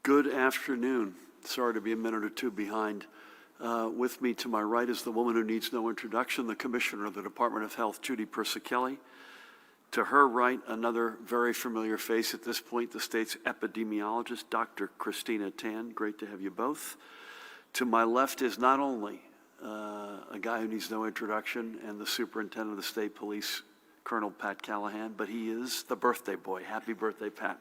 Good afternoon. Sorry to be a minute or two behind. With me to my right is the woman who needs no introduction, the Commissioner of the Department of Health, Judy Persicelli. To her right, another very familiar face at this point, the state's epidemiologist, Dr. Christina Tan. Great to have you both. To my left is not only a guy who needs no introduction and the Superintendent of the State Police, Colonel Pat Callahan, but he is the birthday boy. Happy birthday, Pat.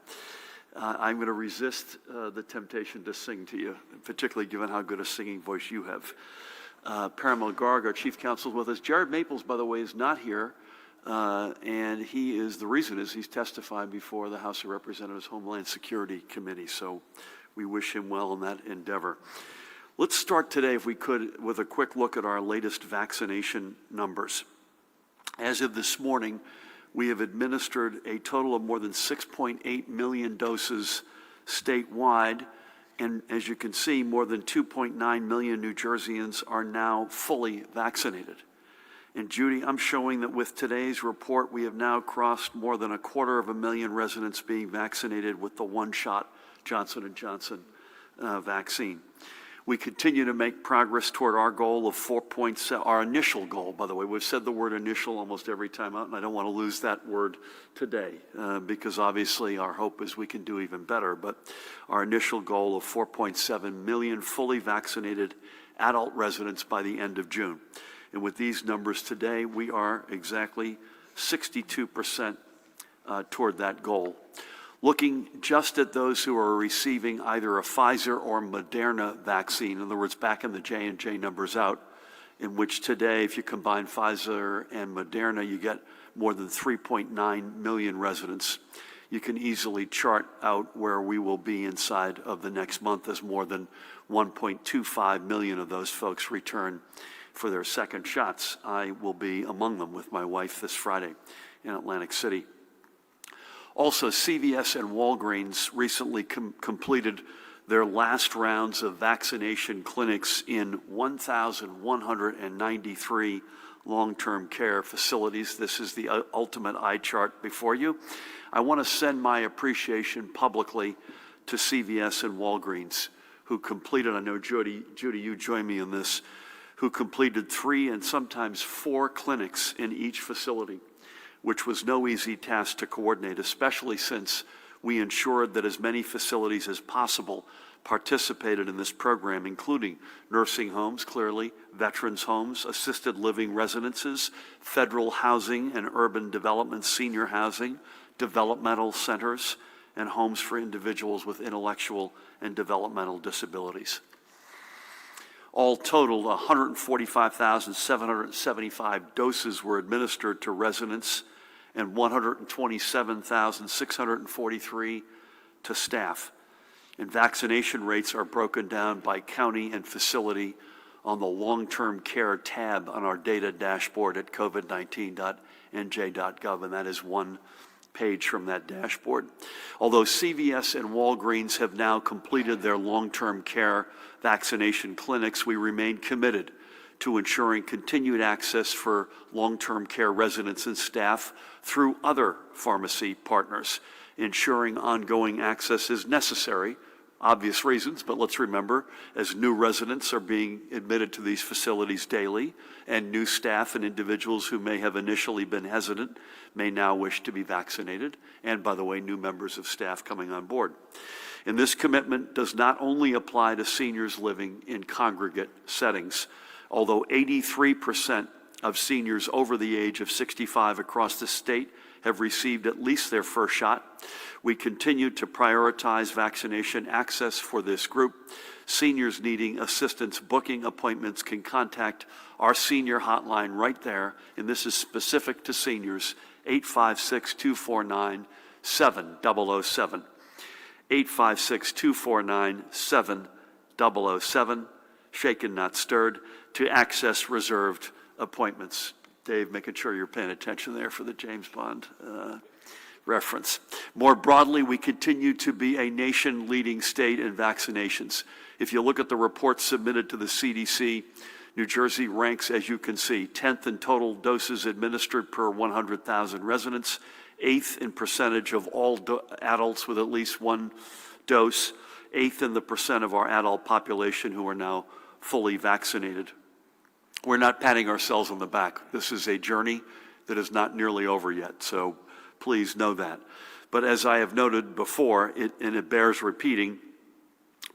I'm going to resist the temptation to sing to you, particularly given how good a singing voice you have. Parimal Garg, our Chief Counsel, is with us. Jared Maples, by the way, is not here, and the reason is he's testified before the House of Representatives Homeland Security Committee, so we wish him well in that endeavor. Let's start today, if we could, with a quick look at our latest vaccination numbers. As of this morning, we have administered a total of more than 6.8 million doses statewide, and as you can see, more than 2.9 million New Jerseyans are now fully vaccinated. And Judy, I'm showing that with today's report, we have now crossed more than 250,000 residents being vaccinated with the one-shot Johnson & Johnson vaccine. We continue to make progress toward our goal of 4.7, our initial goal, by the way. We've said the word initial almost every time out, and I don't want to lose that word today because obviously our hope is we can do even better. But our initial goal of 4.7 million fully vaccinated adult residents by the end of June. And with these numbers today, we are exactly 62% toward that goal. Looking just at those who are receiving either a Pfizer or Moderna vaccine, in other words, backing the J&J numbers out, in which today, if you combine Pfizer and Moderna, you get more than 3.9 million residents. You can easily chart out where we will be inside of the next month as more than 1.25 million of those folks return for their second shots. I will be among them with my wife this Friday in Atlantic City. Also, CVS and Walgreens recently completed their last rounds of vaccination clinics in 1,193 long-term care facilities. This is the ultimate eye chart before you. I want to send my appreciation publicly to CVS and Walgreens, who completed, I know Judy, you join me in this, who completed 3 and sometimes 4 clinics in each facility, which was no easy task to coordinate, especially since we ensured that as many facilities as possible participated in this program, including nursing homes, clearly, veterans homes, assisted living residences, federal housing and urban development, senior housing, developmental centers, and homes for individuals with intellectual and developmental disabilities. All totaled, 145,775 doses were administered to residents and 127,643 to staff. And vaccination rates are broken down by county and facility on the long-term care tab on our data dashboard at covid19.nj.gov, and that is one page from that dashboard. Although CVS and Walgreens have now completed their long-term care vaccination clinics, we remain committed to ensuring continued access for long-term care residents and staff through other pharmacy partners. Ensuring ongoing access is necessary, obvious reasons, but let's remember, as new residents are being admitted to these facilities daily, and new staff and individuals who may have initially been hesitant may now wish to be vaccinated, and by the way, new members of staff coming on board. And this commitment does not only apply to seniors living in congregate settings. Although 83% of seniors over the age of 65 across the state have received at least their first shot, we continue to prioritize vaccination access for this group. Seniors needing assistance booking appointments can contact our senior hotline right there, and this is specific to seniors, 856-249-7007. 856-249-7007, shaken, not stirred, to access reserved appointments. Dave, making sure you're paying attention there for the James Bond reference. More broadly, we continue to be a nation-leading state in vaccinations. If you look at the reports submitted to the CDC, New Jersey ranks, as you can see, 10th in total doses administered per 100,000 residents, 8th in percentage of all adults with at least one dose, eighth in the percent of our adult population who are now fully vaccinated. We're not patting ourselves on the back. This is a journey that is not nearly over yet, so please know that. But as I have noted before, and it bears repeating,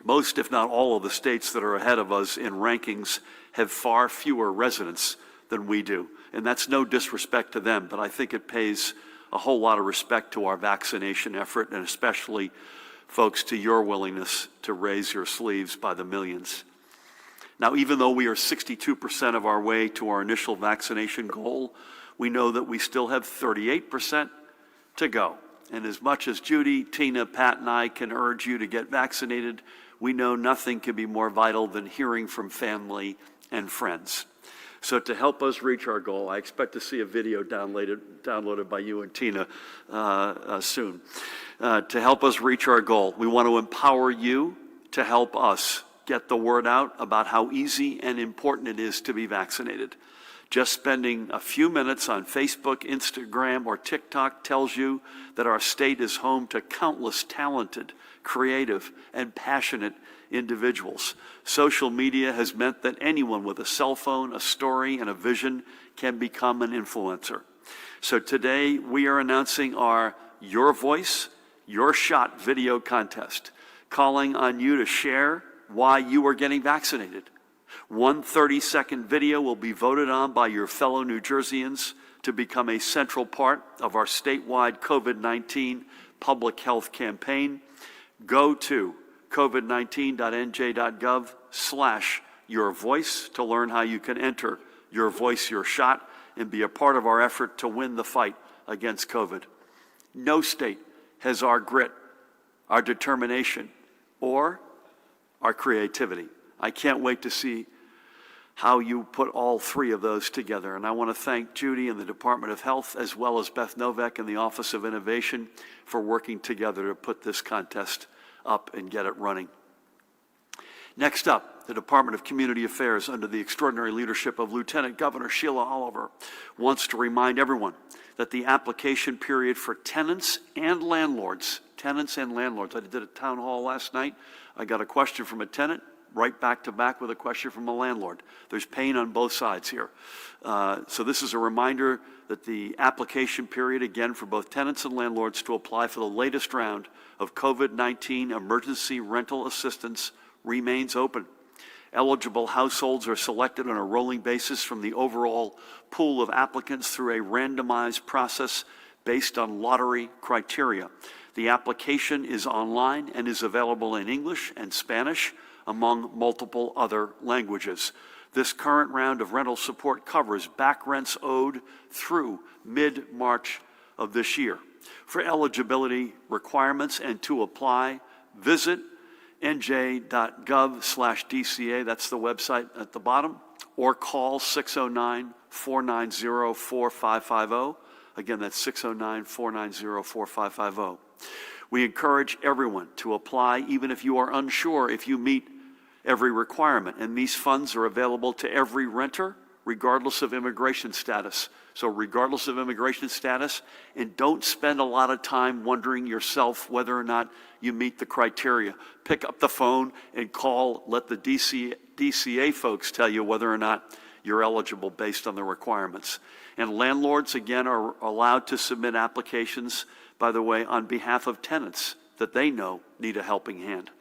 most, if not all, of the states that are ahead of us in rankings have far fewer residents than we do. And that's no disrespect to them, but I think it pays a whole lot of respect to our vaccination effort, and especially, folks, to your willingness to raise your sleeves by the millions. Now, even though we are 62% of our way to our initial vaccination goal, we know that we still have 38% to go. And as much as Judy, Tina, Pat, and I can urge you to get vaccinated, we know nothing can be more vital than hearing from family and friends. So to help us reach our goal, I expect to see a video downloaded by you and Tina soon. To help us reach our goal, we want to empower you to help us get the word out about how easy and important it is to be vaccinated. Just spending a few minutes on Facebook, Instagram, or TikTok tells you that our state is home to countless talented, creative, and passionate individuals. Social media has meant that anyone with a cell phone, a story, and a vision can become an influencer. So today we are announcing our Your Voice, Your Shot video contest, calling on you to share why you are getting vaccinated. One 30-second video will be voted on by your fellow New Jerseyans to become a central part of our statewide COVID-19 public health campaign. Go to covid19.nj.gov/yourvoice to learn how you can enter Your Voice, Your Shot and be a part of our effort to win the fight against COVID. No state has our grit, our determination, or our creativity. I can't wait to see how you put all three of those together. And I want to thank Judy and the Department of Health, as well as Beth Novak and the Office of Innovation for working together to put this contest up and get it running. Next up, the Department of Community Affairs, under the extraordinary leadership of Lieutenant Governor Sheila Oliver, wants to remind everyone that the application period for tenants and landlords, I did a town hall last night. I got a question from a tenant, right back to back with a question from a landlord. There's pain on both sides here. So this is a reminder that the application period, again, for both tenants and landlords to apply for the latest round of COVID-19 emergency rental assistance remains open. Eligible households are selected on a rolling basis from the overall pool of applicants through a randomized process based on lottery criteria. The application is online and is available in English and Spanish, among multiple other languages. This current round of rental support covers back rents owed through mid-March of this year. For eligibility requirements and to apply, visit NJ.gov/DCA, that's the website at the bottom, or call 609-490-4550. Again, that's 609-490-4550. We encourage everyone to apply, even if you are unsure if you meet every requirement. And these funds are available to every renter, regardless of immigration status. So regardless of immigration status, and don't spend a lot of time wondering yourself whether or not you meet the criteria. Pick up the phone and call, let the DCA folks tell you whether or not you're eligible based on the requirements. And landlords, again, are allowed to submit applications, by the way, on behalf of tenants that they know need a helping hand.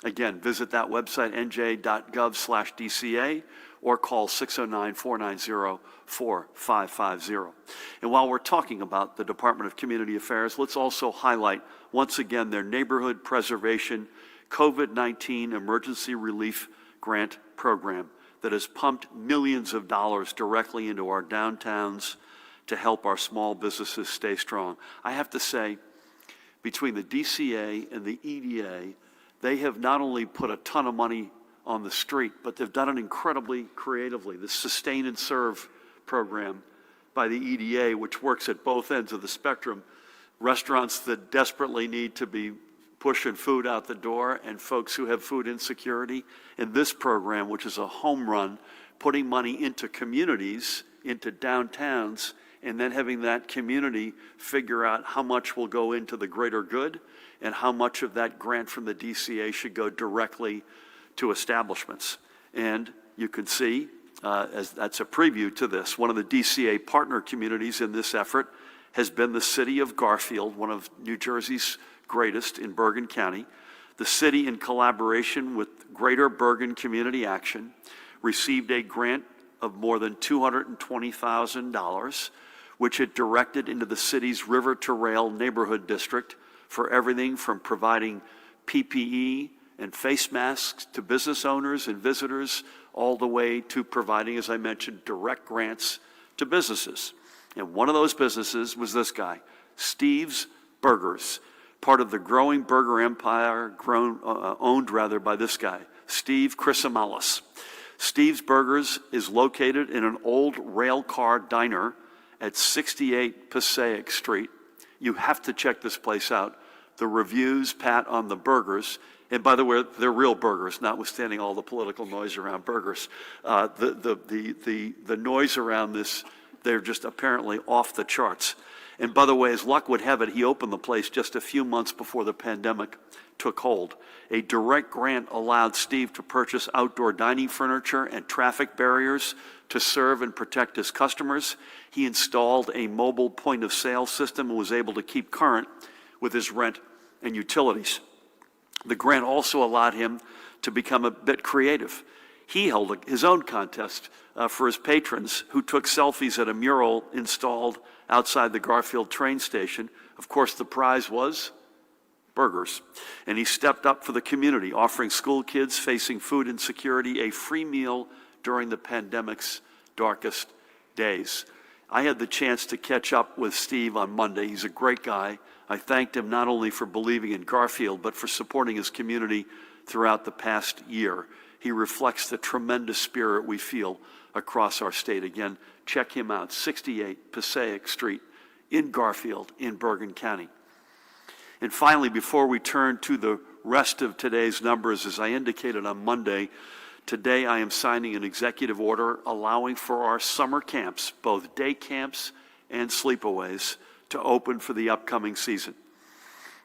Again, visit that website, nj.gov/DCA, or call 609-490-4550. And while we're talking about the Department of Community Affairs, let's also highlight, once again, their Neighborhood Preservation COVID-19 Emergency Relief Grant Program that has pumped millions of dollars directly into our downtowns to help our small businesses stay strong. I have to say, between the DCA and the EDA, they have not only put a ton of money on the street, but they've done it incredibly creatively. The Sustain and Serve program by the EDA, which works at both ends of the spectrum, restaurants that desperately need to be pushing food out the door and folks who have food insecurity. And this program, which is a home run, putting money into communities, into downtowns, and then having that community figure out how much will go into the greater good and how much of that grant from the DCA should go directly to establishments. And you can see, as that's a preview to this, one of the DCA partner communities in this effort has been the city of Garfield, one of New Jersey's greatest in Bergen County. The city, in collaboration with Greater Bergen Community Action, received a grant of more than $220,000, which it directed into the city's River to Rail neighborhood district for everything from providing PPE and face masks to business owners and visitors, all the way to providing, as I mentioned, direct grants to businesses. And one of those businesses was this guy, Steve's Burgers, part of the growing burger empire owned by this guy, Steve Chrysomalis. Steve's Burgers is located in an old rail car diner at 68 Passaic Street. You have to check this place out. The reviews, Pat, on the burgers, and by the way, they're real burgers, notwithstanding all the political noise around burgers. The noise around this, they're just apparently off the charts. And by the way, as luck would have it, he opened the place just a few months before the pandemic took hold. A direct grant allowed Steve to purchase outdoor dining furniture and traffic barriers to serve and protect his customers. He installed a mobile point of sale system and was able to keep current with his rent and utilities. The grant also allowed him to become a bit creative. He held his own contest for his patrons who took selfies at a mural installed outside the Garfield train station. Of course, the prize was burgers. And he stepped up for the community, offering school kids facing food insecurity a free meal during the pandemic's darkest days. I had the chance to catch up with Steve on Monday. He's a great guy. I thanked him not only for believing in Garfield, but for supporting his community throughout the past year. He reflects the tremendous spirit we feel across our state. Again, check him out, 68 Passaic Street in Garfield in Bergen County. And finally, before we turn to the rest of today's numbers, as I indicated on Monday, today I am signing an executive order allowing for our summer camps, both day camps and sleepaways, to open for the upcoming season.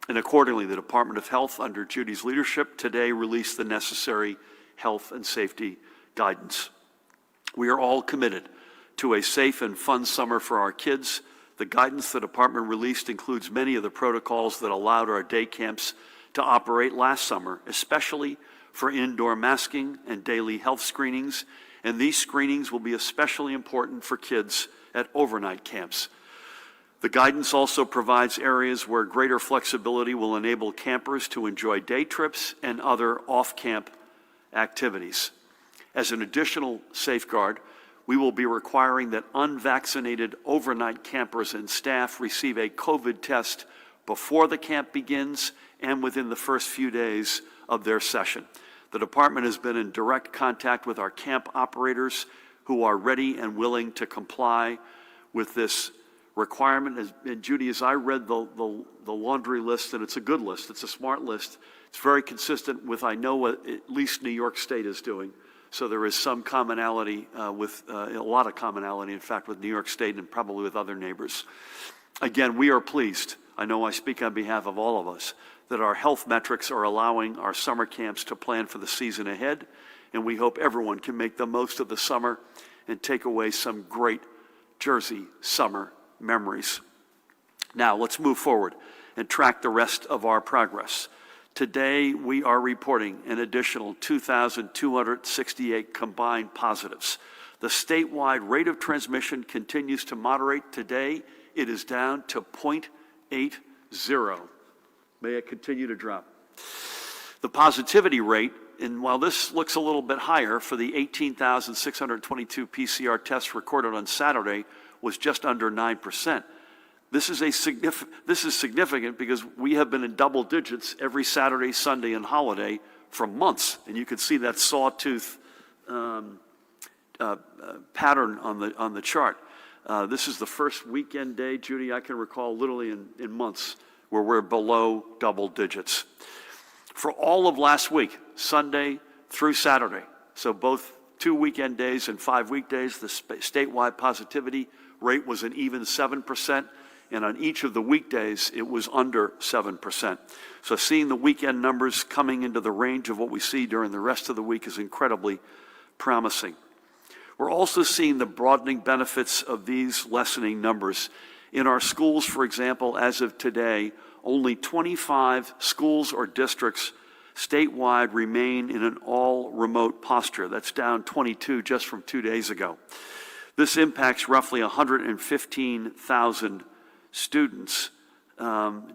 And accordingly, the Department of Health, under Judy's leadership, today released the necessary health and safety guidance. We are all committed to a safe and fun summer for our kids. The guidance the department released includes many of the protocols that allowed our day camps to operate last summer, especially for indoor masking and daily health screenings. And these screenings will be especially important for kids at overnight camps. The guidance also provides areas where greater flexibility will enable campers to enjoy day trips and other off-camp activities. As an additional safeguard, we will be requiring that unvaccinated overnight campers and staff receive a COVID test before the camp begins and within the first few days of their session. The department has been in direct contact with our camp operators who are ready and willing to comply with this requirement. And Judy, as I read the laundry list, and it's a good list, it's a smart list, it's very consistent with, I know, what at least New York State is doing. So there is some commonality a lot of commonality, in fact, with New York State and probably with other neighbors. Again, we are pleased, I know I speak on behalf of all of us, that our health metrics are allowing our summer camps to plan for the season ahead, and we hope everyone can make the most of the summer and take away some great Jersey summer memories. Now, let's move forward and track the rest of our progress. Today, we are reporting an additional 2,268 combined positives. The statewide rate of transmission continues to moderate. Today, it is down to 0.80. May it continue to drop. The positivity rate, and while this looks a little bit higher for the 18,622 PCR tests recorded on Saturday, was just under 9%. This is significant because we have been in double digits every Saturday, Sunday, and holiday for months, and you can see that sawtooth pattern on the chart. This is the first weekend day, Judy, I can recall literally in months where we're below double digits. For all of last week, Sunday through Saturday, so both 2 weekend days and 5 weekdays, the statewide positivity rate was an even 7%, and on each of the weekdays, it was under 7%. So seeing the weekend numbers coming into the range of what we see during the rest of the week is incredibly promising. We're also seeing the broadening benefits of these lessening numbers. In our schools, for example, as of today, only 25 schools or districts statewide remain in an all-remote posture. That's down 22 just from 2 days ago. This impacts roughly 115,000 students.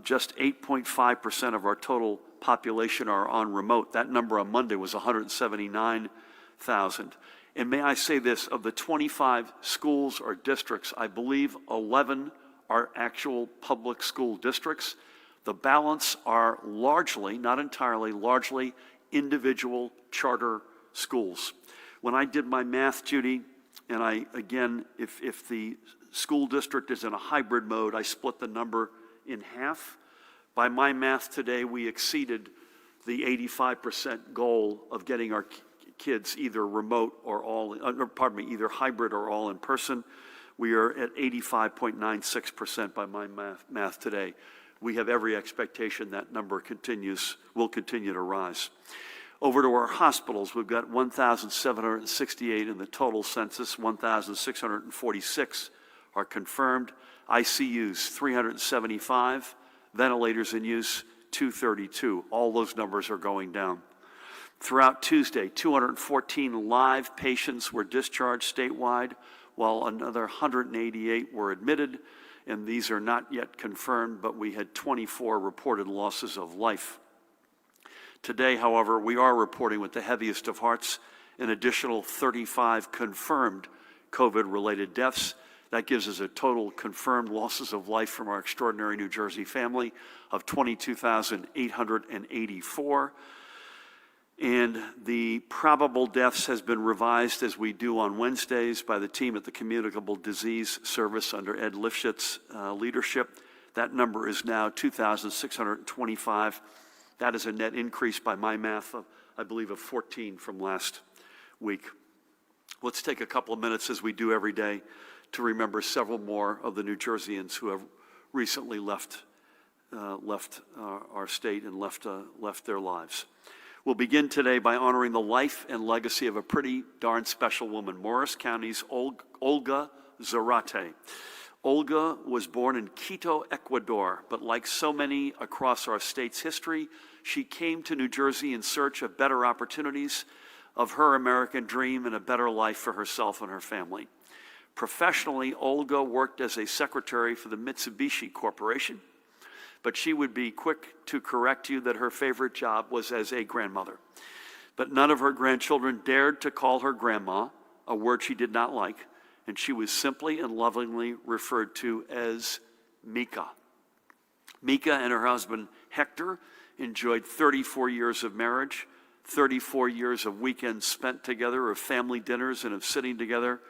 Just 8.5% of our total population are on remote. That number on Monday was 179,000. And may I say this, of the 25 schools or districts, I believe 11 are actual public school districts. The balance are largely, not entirely, largely individual charter schools. When I did my math, Judy, and again, if the school district is in a hybrid mode, I split the number in half. By my math today, we exceeded the 85% goal of getting our kids either remote or either hybrid or all in person. We are at 85.96% by my math today. We have every expectation that number will continue to rise. Over to our hospitals, we've got 1,768 in the total census, 1,646 are confirmed. ICUs, 375, ventilators in use, 232. All those numbers are going down. Throughout Tuesday, 214 live patients were discharged statewide, while another 188 were admitted, and these are not yet confirmed, but we had 24 reported losses of life. Today, however, we are reporting with the heaviest of hearts an additional 35 confirmed COVID-related deaths. That gives us a total confirmed losses of life from our extraordinary New Jersey family of 22,884. And the probable deaths has been revised, as we do on Wednesdays, by the team at the Communicable Disease Service under Ed Lifshit's leadership. That number is now 2,625. That is a net increase by my math, I believe, of 14 from last week. Let's take a couple of minutes, as we do every day, to remember several more of the New Jerseyans who have recently left our state and left their lives. We'll begin today by honoring the life and legacy of a pretty darn special woman, Morris County's Olga Zarate. Olga was born in Quito, Ecuador, but like so many across our state's history, she came to New Jersey in search of better opportunities, of her American dream, and a better life for herself and her family. Professionally, Olga worked as a secretary for the Mitsubishi Corporation, but she would be quick to correct you that her favorite job was as a grandmother. But none of her grandchildren dared to call her grandma, a word she did not like, and she was simply and lovingly referred to as Mika. Mika and her husband, Hector, enjoyed 34 years of marriage, 34 years of weekends spent together, of family dinners, and of sitting together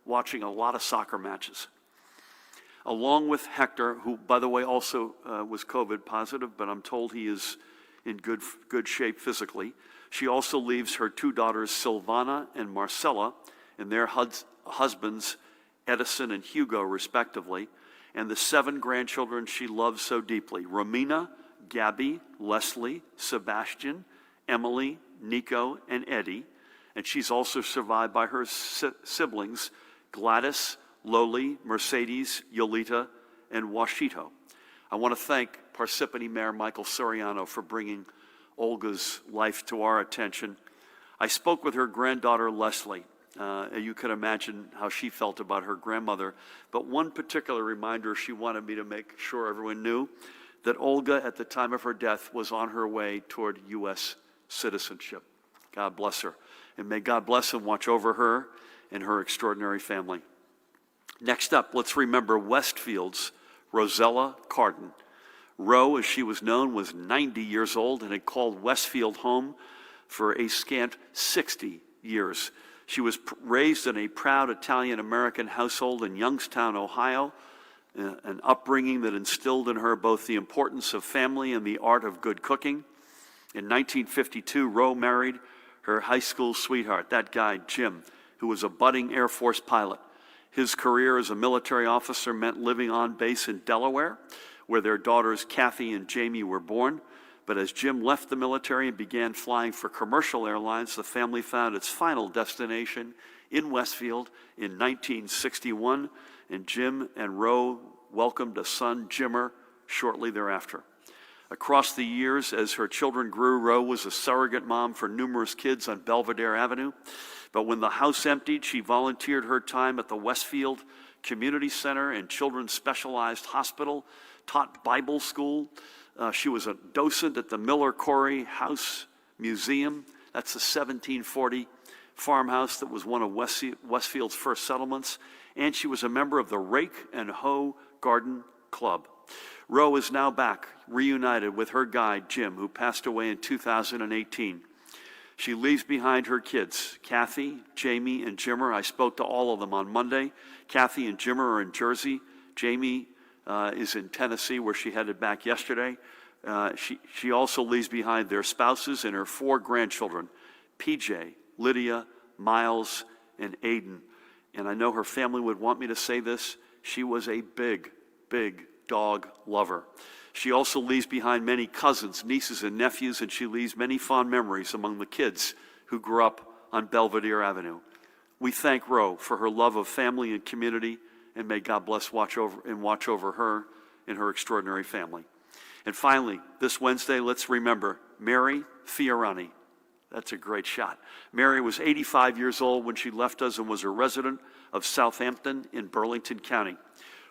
watching a lot of soccer matches. Along with Hector, who, by the way, also was COVID positive, but I'm told he is in good shape physically. She also leaves her 2 daughters, Silvana and Marcella, and their husbands, Edison and Hugo, respectively, and the 7 grandchildren she loves so deeply: Romina, Gabby, Leslie, Sebastian, Emily, Nico, and Eddie. And she's also survived by her siblings, Gladys, Loli, Mercedes, Yolita, and Washito. I want to thank Parsippany Mayor Michael Soriano for bringing Olga's life to our attention. I spoke with her granddaughter, Leslie. You can imagine how she felt about her grandmother. But one particular reminder she wanted me to make sure everyone knew, that Olga, at the time of her death, was on her way toward U.S. citizenship. God bless her. And may God bless and watch over her and her extraordinary family. Next up, let's remember Westfield's Rosella Carden. Ro, as she was known, was 90 years old and had called Westfield home for a scant 60 years. She was raised in a proud Italian-American household in Youngstown, Ohio, an upbringing that instilled in her both the importance of family and the art of good cooking. In 1952, Ro married her high school sweetheart, that guy, Jim, who was a budding Air Force pilot. His career as a military officer meant living on base in Delaware, where their daughters Kathy and Jamie were born. But as Jim left the military and began flying for commercial airlines, the family found its final destination in Westfield in 1961, and Jim and Ro welcomed a son, Jimmer, shortly thereafter. Across the years, as her children grew, Ro was a surrogate mom for numerous kids on Belvedere Avenue. But when the house emptied, she volunteered her time at the Westfield Community Center and Children's Specialized Hospital, taught Bible school. She was a docent at the Miller Corey House Museum. That's the 1740 farmhouse that was one of Westfield's first settlements. And she was a member of the Rake and Hoe Garden Club. Ro is now back, reunited with her guide, Jim, who passed away in 2018. She leaves behind her kids, Kathy, Jamie, and Jimmer. I spoke to all of them on Monday. Kathy and Jimmer are in Jersey. Jamie is in Tennessee, where she headed back yesterday. She also leaves behind their spouses and her 4 grandchildren, PJ, Lydia, Miles, and Aiden. And I know her family would want me to say this. She was a big, big dog lover. She also leaves behind many cousins, nieces, and nephews, and she leaves many fond memories among the kids who grew up on Belvedere Avenue. We thank Ro for her love of family and community, and may God watch over her and her extraordinary family. And finally, this Wednesday, let's remember Mary Fiorani. That's a great shot. Mary was 85 years old when she left us and was a resident of Southampton in Burlington County.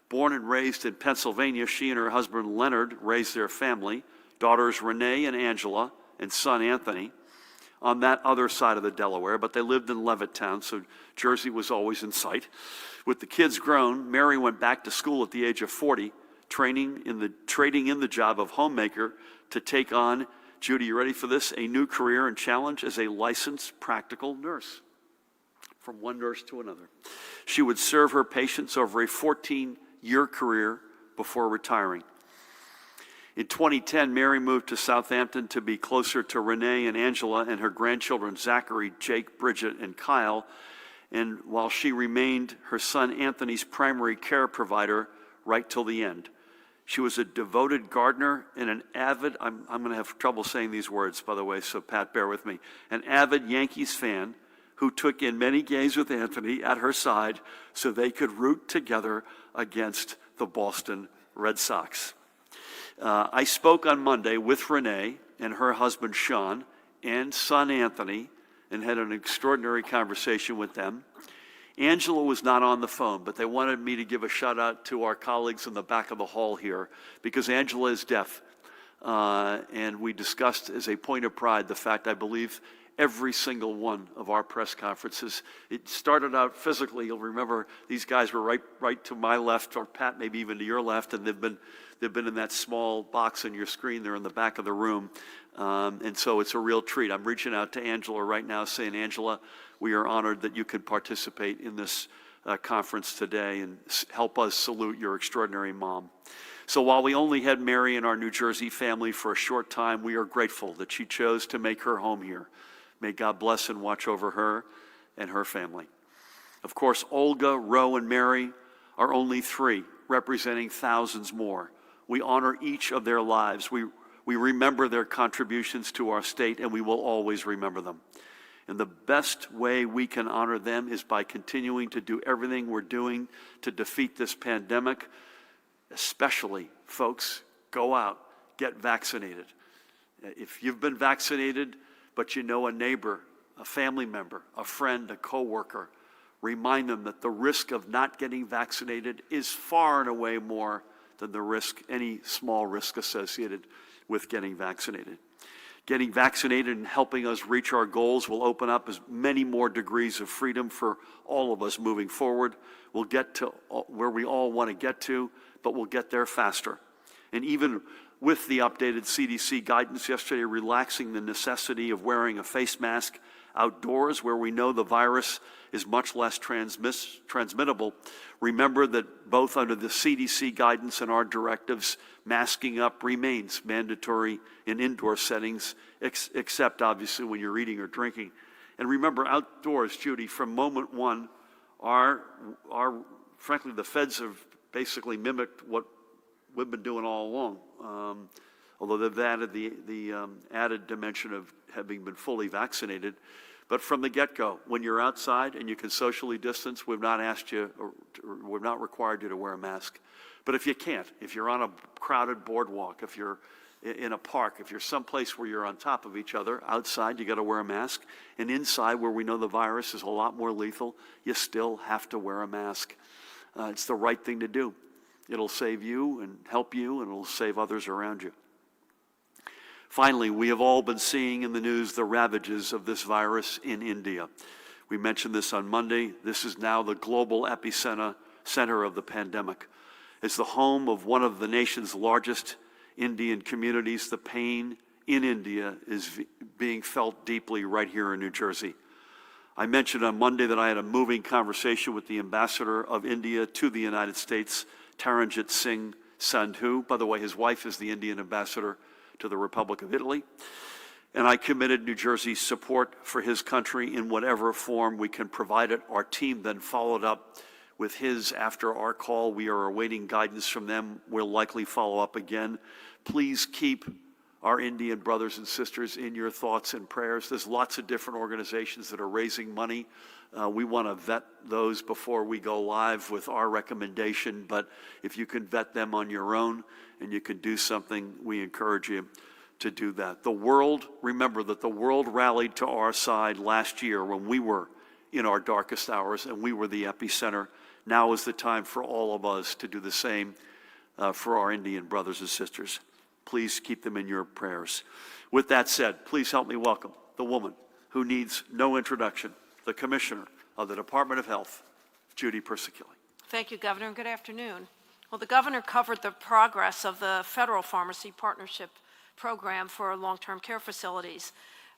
Born and raised in Pennsylvania, she and her husband Leonard raised their family, daughters Renee and Angela, and son Anthony, on that other side of the Delaware, but they lived in Levittown, so Jersey was always in sight. With the kids grown, Mary went back to school at the age of 40, trading in the job of homemaker to take on, Judy, you ready for this? A new career and challenge as a licensed practical nurse. From one nurse to another. She would serve her patients over a 14-year career before retiring. In 2010, Mary moved to Southampton to be closer to Renee and Angela and her grandchildren, Zachary, Jake, Bridget, and Kyle. And while she remained her son Anthony's primary care provider right till the end. She was a devoted gardener and an avid, I'm going to have trouble saying these words, by the way, so Pat, bear with me, an avid Yankees fan who took in many games with Anthony at her side so they could root together against the Boston Red Sox. I spoke on Monday with Renee and her husband Sean and son Anthony and had an extraordinary conversation with them. Angela was not on the phone, but they wanted me to give a shout out to our colleagues in the back of the hall here because Angela is deaf. And we discussed as a point of pride the fact, I believe, every single one of our press conferences. It started out physically. You'll remember these guys were right to my left, or Pat, maybe even to your left, and they've been in that small box on your screen there in the back of the room. And so it's a real treat. I'm reaching out to Angela right now saying, Angela, we are honored that you could participate in this conference today and help us salute your extraordinary mom. So while we only had Mary and our New Jersey family for a short time, we are grateful that she chose to make her home here. May God bless and watch over her and her family. Of course, Olga, Ro, and Mary are only 3, representing thousands more. We honor each of their lives. We remember their contributions to our state, and we will always remember them. And the best way we can honor them is by continuing to do everything we're doing to defeat this pandemic. Especially, folks, go out, get vaccinated. If you've been vaccinated, but you know a neighbor, a family member, a friend, a coworker, remind them that the risk of not getting vaccinated is far and away more than the risk, any small risk associated with getting vaccinated. Getting vaccinated and helping us reach our goals will open up as many more degrees of freedom for all of us moving forward. We'll get to where we all want to get to, but we'll get there faster. And even with the updated CDC guidance yesterday, relaxing the necessity of wearing a face mask outdoors where we know the virus is much less transmittable. Remember that both under the CDC guidance and our directives, masking up remains mandatory in indoor settings, except obviously when you're eating or drinking. And remember, outdoors, Judy, from moment one, frankly, the feds have basically mimicked what we've been doing all along. Although they've added the added dimension of having been fully vaccinated. But from the get-go, when you're outside and you can socially distance, we've not asked you, or we've not required you to wear a mask. But if you can't, if you're on a crowded boardwalk, if you're in a park, if you're someplace where you're on top of each other, outside you got to wear a mask, and inside where we know the virus is a lot more lethal, you still have to wear a mask. It's the right thing to do. It'll save you and help you, and it'll save others around you. Finally, we have all been seeing in the news the ravages of this virus in India. We mentioned this on Monday. This is now the global epicenter of the pandemic. It's the home of one of the nation's largest Indian communities. The pain in India is being felt deeply right here in New Jersey. I mentioned on Monday that I had a moving conversation with the ambassador of India to the United States, Taranjit Singh Sandhu. By the way, his wife is the Indian ambassador to the Republic of Italy. And I committed New Jersey's support for his country in whatever form we can provide it. Our team then followed up with his after our call. We are awaiting guidance from them. We'll likely follow up again. Please keep our Indian brothers and sisters in your thoughts and prayers. There's lots of different organizations that are raising money. We want to vet those before we go live with our recommendation, but if you can vet them on your own and you can do something, we encourage you to do that. The world, remember that the world rallied to our side last year when we were in our darkest hours and we were the epicenter. Now is the time for all of us to do the same for our Indian brothers and sisters. Please keep them in your prayers. With that said, please help me welcome the woman who needs no introduction, the Commissioner of the Department of Health, Judy Persicilli. Thank you, Governor, and good afternoon. Well, the Governor covered the progress of the Federal Pharmacy Partnership Program for long-term care facilities.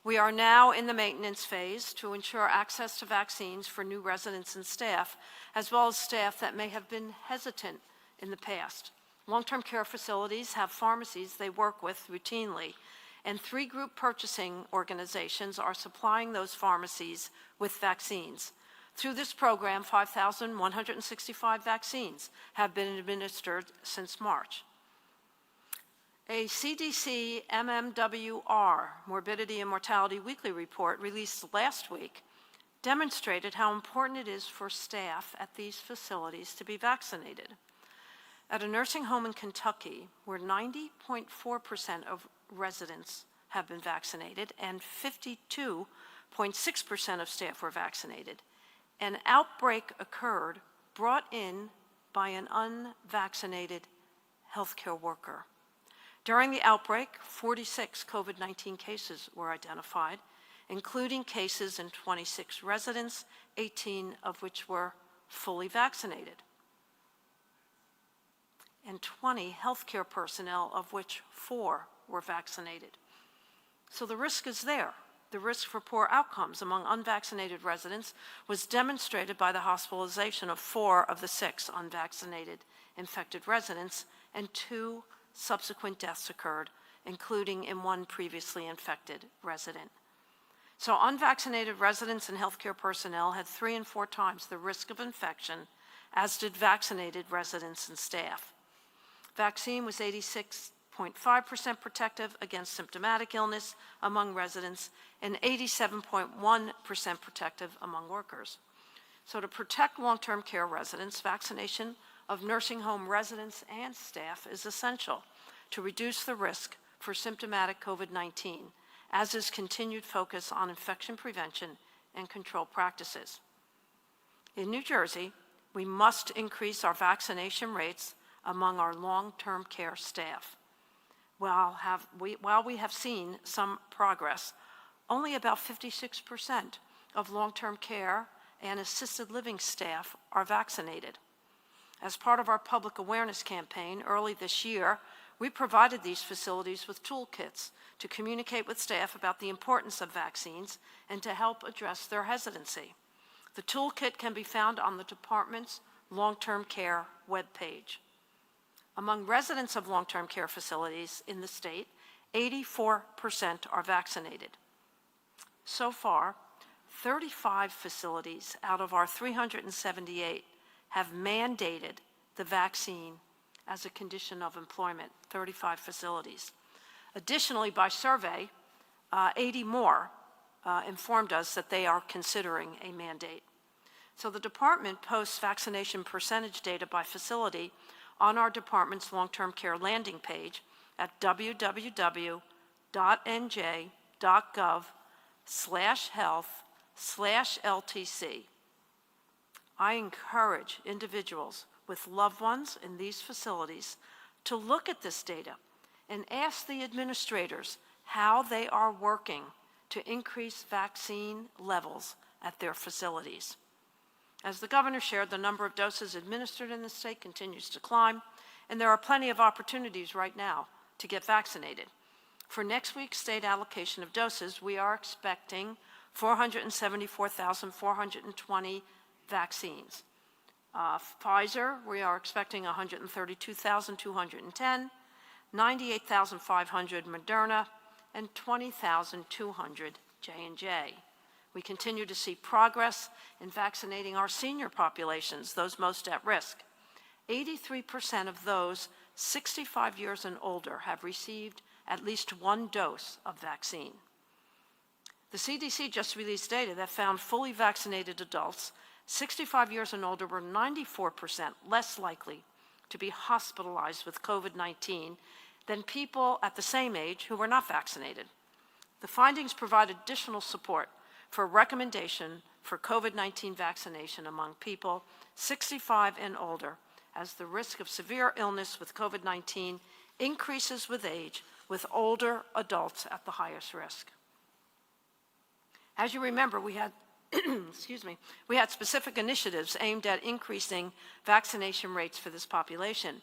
We are now in the maintenance phase to ensure access to vaccines for new residents and staff, as well as staff that may have been hesitant in the past. Long-term care facilities have pharmacies they work with routinely, and 3 group purchasing organizations are supplying those pharmacies with vaccines. Through this program, 5,165 vaccines have been administered since March. A CDC MMWR, Morbidity and Mortality Weekly Report, released last week, demonstrated how important it is for staff at these facilities to be vaccinated. At a nursing home in Kentucky, where 90.4% of residents have been vaccinated and 52.6% of staff were vaccinated, an outbreak occurred brought in by an unvaccinated healthcare worker. During the outbreak, 46 COVID-19 cases were identified, including cases in 26 residents, 18 of which were fully vaccinated, and 20 healthcare personnel, of which 4 were vaccinated. So the risk is there. The risk for poor outcomes among unvaccinated residents was demonstrated by the hospitalization of 4 of the 6 unvaccinated infected residents, and 2 subsequent deaths occurred, including in 1 previously infected resident. So unvaccinated residents and healthcare personnel had 3 and 4 times the risk of infection, as did vaccinated residents and staff. Vaccine was 86.5% protective against symptomatic illness among residents and 87.1% protective among workers. So to protect long-term care residents, vaccination of nursing home residents and staff is essential to reduce the risk for symptomatic COVID-19, as is continued focus on infection prevention and control practices. In New Jersey, we must increase our vaccination rates among our long-term care staff. While we have seen some progress, only about 56% of long-term care and assisted living staff are vaccinated. As part of our public awareness campaign early this year, We provided these facilities with toolkits to communicate with staff about the importance of vaccines and to help address their hesitancy. The toolkit can be found on the department's long-term care webpage. Among residents of long-term care facilities in the state, 84% are vaccinated. So far, 35 facilities out of our 378 have mandated the vaccine as a condition of employment, 35 facilities. Additionally, by survey, 80 more informed us that they are considering a mandate. So the department posts vaccination percentage data by facility on our department's long-term care landing page at www.nj.gov/health/LTC. I encourage individuals with loved ones in these facilities to look at this data and ask the administrators how they are working to increase vaccine levels at their facilities. As the governor shared, the number of doses administered in the state continues to climb, and there are plenty of opportunities right now to get vaccinated. For next week's state allocation of doses, we are expecting 474,420 vaccines. Pfizer, we are expecting 132,210, 98,500 Moderna, and 20,200 J&J. We continue to see progress in vaccinating our senior populations, those most at risk. 83% of those 65 years and older have received at least one dose of vaccine. The CDC just released data that found fully vaccinated adults 65 years and older were 94% less likely to be hospitalized with COVID-19 than people at the same age who were not vaccinated. The findings provide additional support for a recommendation for COVID-19 vaccination among people 65 and older, as the risk of severe illness with COVID-19 increases with age, with older adults at the highest risk. As you remember, we had we had specific initiatives aimed at increasing vaccination rates for this population.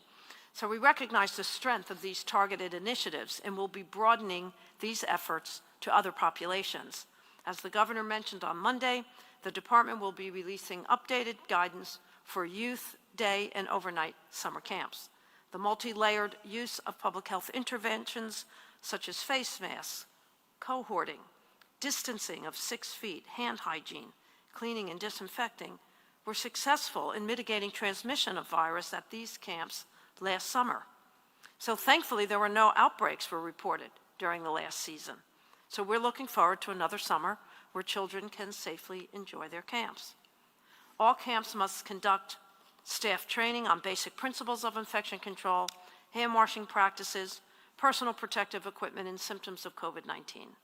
So we recognize the strength of these targeted initiatives and will be broadening these efforts to other populations. As the governor mentioned on Monday, the department will be releasing updated guidance for youth, day, and overnight summer camps. The multi-layered use of public health interventions such as face masks, cohorting, distancing of 6 feet, hand hygiene, cleaning and disinfecting were successful in mitigating transmission of virus at these camps last summer. So thankfully, there were no outbreaks were reported during the last season. So we're looking forward to another summer where children can safely enjoy their camps. All camps must conduct staff training on basic principles of infection control, hand washing practices, personal protective equipment, and symptoms of COVID-19.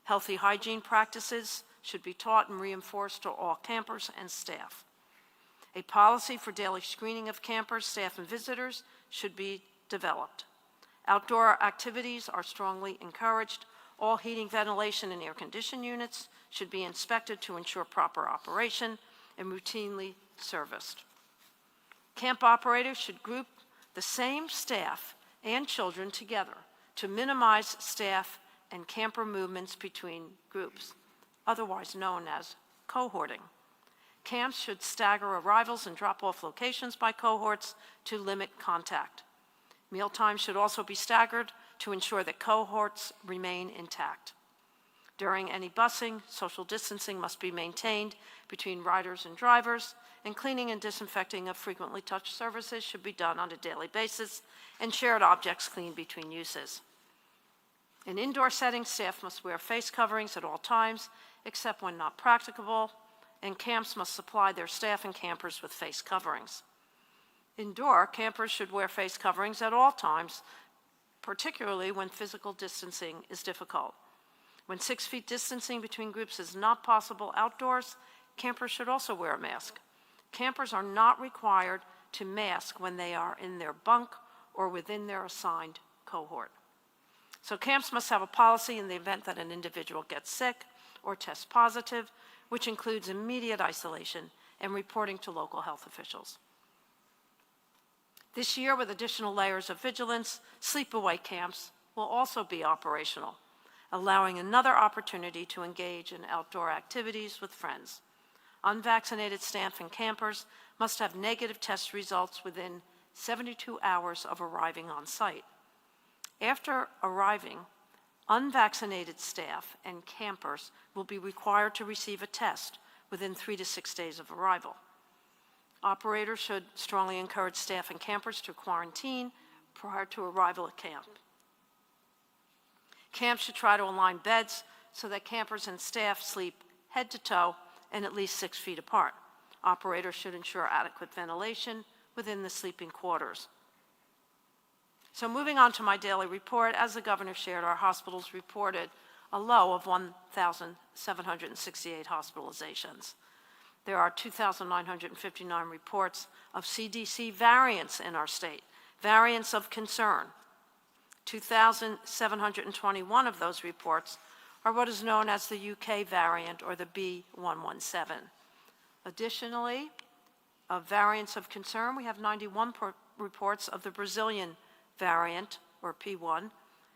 Healthy hygiene practices should be taught and reinforced to all campers and staff. A policy for daily screening of campers, staff, and visitors should be developed. Outdoor activities are strongly encouraged. All heating, ventilation, and air conditioning units should be inspected to ensure proper operation and routinely serviced. Camp operators should group the same staff and children together to minimize staff and camper movements between groups, otherwise known as cohorting. Camps should stagger arrivals and drop-off locations by cohorts to limit contact. Mealtime should also be staggered to ensure that cohorts remain intact. During any busing, social distancing must be maintained between riders and drivers, and cleaning and disinfecting of frequently touched surfaces should be done on a daily basis, and shared objects cleaned between uses. In indoor settings, staff must wear face coverings at all times, except when not practicable, and camps must supply their staff and campers with face coverings. Indoor, campers should wear face coverings at all times, particularly when physical distancing is difficult. When 6 feet distancing between groups is not possible outdoors, campers should also wear a mask. Campers are not required to mask when they are in their bunk or within their assigned cohort. So camps must have a policy in the event that an individual gets sick or tests positive, which includes immediate isolation and reporting to local health officials. This year, with additional layers of vigilance, sleepaway camps will also be operational, allowing another opportunity to engage in outdoor activities with friends. Unvaccinated staff and campers must have negative test results within 72 hours of arriving on site. After arriving, unvaccinated staff and campers will be required to receive a test within 3 to 6 days of arrival. Operators should strongly encourage staff and campers to quarantine prior to arrival at camp. Camps should try to align beds so that campers and staff sleep head to toe and at least 6 feet apart. Operators should ensure adequate ventilation within the sleeping quarters. So moving on to my daily report, as the governor shared, our hospitals reported a low of 1,768 hospitalizations. There are 2,959 reports of CDC variants in our state, variants of concern. 2,721 of those reports are what is known as the UK variant, or the B.1.1.7. Additionally, of variants of concern, we have 91 reports of the Brazilian variant, or P1,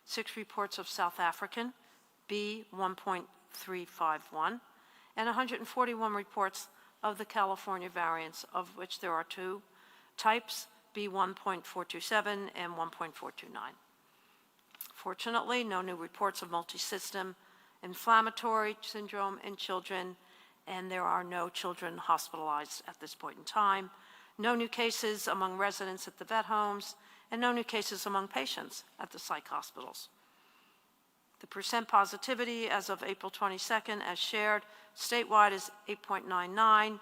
6 reports of South African, B.1.351, and 141 reports of the California variants, of which there are 2 types, B.1.427 and 1.429. Fortunately, no new reports of multisystem inflammatory syndrome in children, and there are no children hospitalized at this point in time. No new cases among residents at the vet homes, and no new cases among patients at the psych hospitals. The percent positivity as of April 22nd, as shared, statewide is 8.99.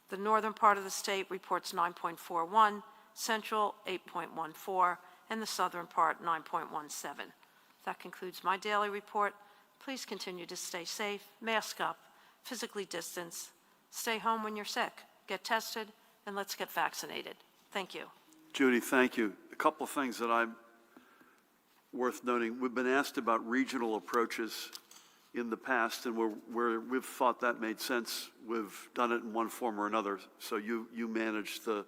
The northern part of the state reports 9.41, central 8.14, and the southern part 9.17. That concludes my daily report. Please continue to stay safe, mask up, physically distance, stay home when you're sick, get tested, and let's get vaccinated. Thank you. Judy, thank you. A couple of things that I'm worth noting. We've been asked about regional approaches in the past, and where we've thought that made sense, we've done it in one form or another. So you manage the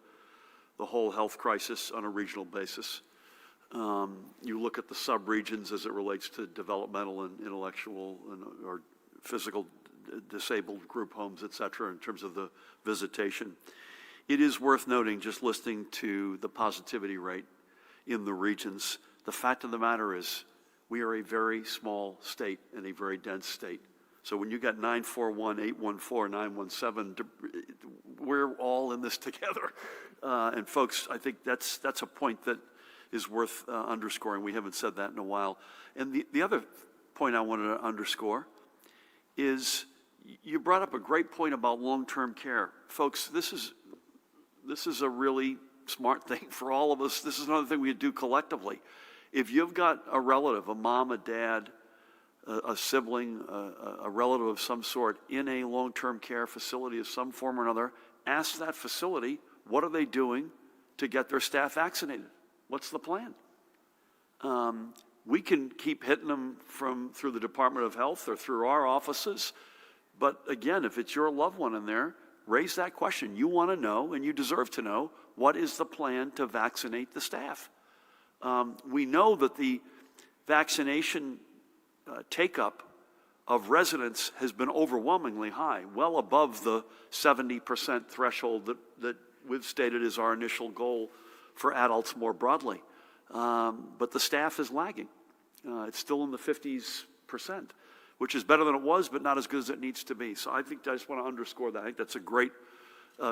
whole health crisis on a regional basis. You look at the sub-regions as it relates to developmental and intellectual or physical disabled group homes, et cetera, in terms of the visitation. It is worth noting, just listening to the positivity rate in the regions, the fact of the matter is we are a very small state and a very dense state. So when you got 941, 814, 917, we're all in this together. And folks, I think that's a point that is worth underscoring. We haven't said that in a while. And the other point I wanted to underscore is you brought up a great point about long-term care. Folks, this is a really smart thing for all of us. This is another thing we could do collectively. If you've got a relative, a mom, a dad, a sibling, a relative of some sort in a long-term care facility of some form or another, ask that facility, what are they doing to get their staff vaccinated? What's the plan? We can keep hitting them through the Department of Health or through our offices, but again, if it's your loved one in there, raise that question. You want to know, and you deserve to know, what is the plan to vaccinate the staff? We know that the vaccination take-up of residents has been overwhelmingly high, well above the 70% threshold that we've stated is our initial goal for adults more broadly. But the staff is lagging. It's still in the 50s%, which is better than it was, but not as good as it needs to be. So I just want to underscore that. I think that's a great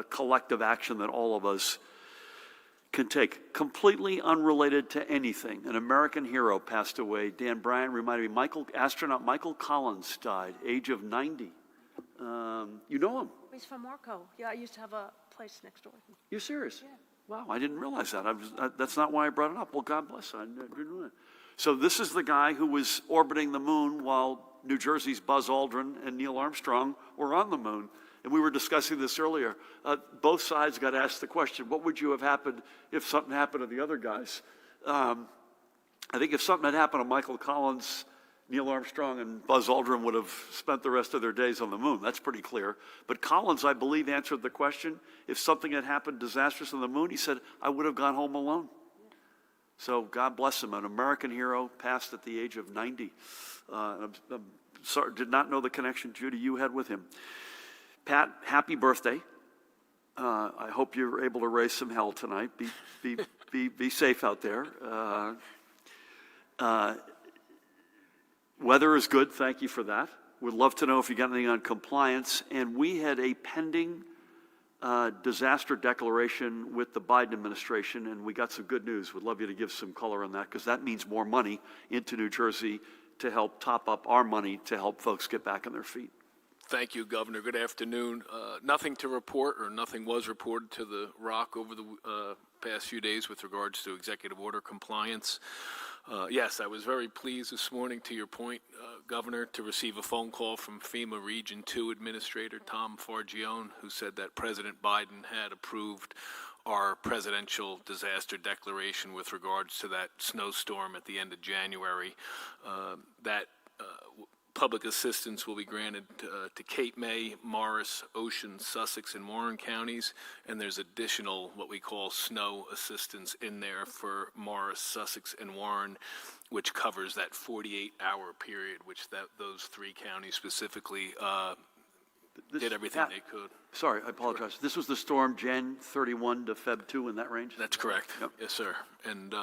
collective action that all of us can take. Completely unrelated to anything, an American hero passed away. Dan Bryan reminded me, astronaut Michael Collins died, age of 90. You know him? He's from Marco. Yeah, I used to have a place next door. You're serious? Yeah. Wow, I didn't realize that. That's not why I brought it up. Well, God bless. I didn't know that. So this is the guy who was orbiting the moon while New Jersey's Buzz Aldrin and Neil Armstrong were on the moon. And we were discussing this earlier. Both sides got asked the question, what would you have happened if something happened to the other guys? I think if something had happened to Michael Collins, Neil Armstrong and Buzz Aldrin would have spent the rest of their days on the moon. That's pretty clear. But Collins, I believe, answered the question. If something had happened disastrous on the moon, he said, I would have gone home alone. So God bless him, an American hero, passed at the age of 90. I'm sorry, did not know the connection, Judy, you had with him. Pat, happy birthday. I hope you're able to raise some hell tonight. Be safe out there. Weather is good. Thank you for that. We'd love to know if you got anything on compliance. And we had a pending disaster declaration with the Biden administration, and we got some good news. We'd love you to give some color on that, because that means more money into New Jersey to help top up our money to help folks get back on their feet. Thank you, Governor. Good afternoon. Nothing to report, or nothing was reported to the Rock over the past few days with regards to executive order compliance. Yes, I was very pleased this morning, to your point, Governor, to receive a phone call from FEMA Region 2 Administrator Tom Fargione, who said that President Biden had approved our presidential disaster declaration with regards to that snowstorm at the end of January. Public assistance will be granted to Cape May, Morris, Ocean, Sussex, and Warren counties, and there's additional what we call snow assistance in there for Morris, Sussex, and Warren, which covers that 48-hour period, which those three counties specifically did everything they could. Sorry, I apologize. This was the storm Jan 31 to Feb 2 in that range? That's correct. Yep. Yes, sir. And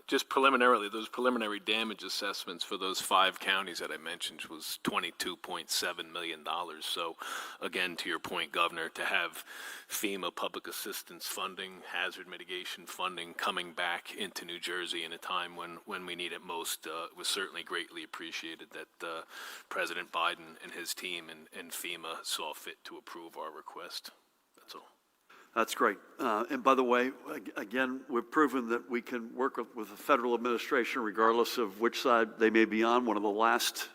just preliminarily, those preliminary damage assessments for those 5 counties that I mentioned was $22.7 million. So, again, to your point, Governor, to have FEMA public assistance funding, hazard mitigation funding coming back into New Jersey in a time when we need it most was certainly greatly appreciated that President Biden and his team and FEMA saw fit to approve our request. That's all. That's great. And by the way, again, we've proven that we can work with the federal administration regardless of which side they may be on. One of the last,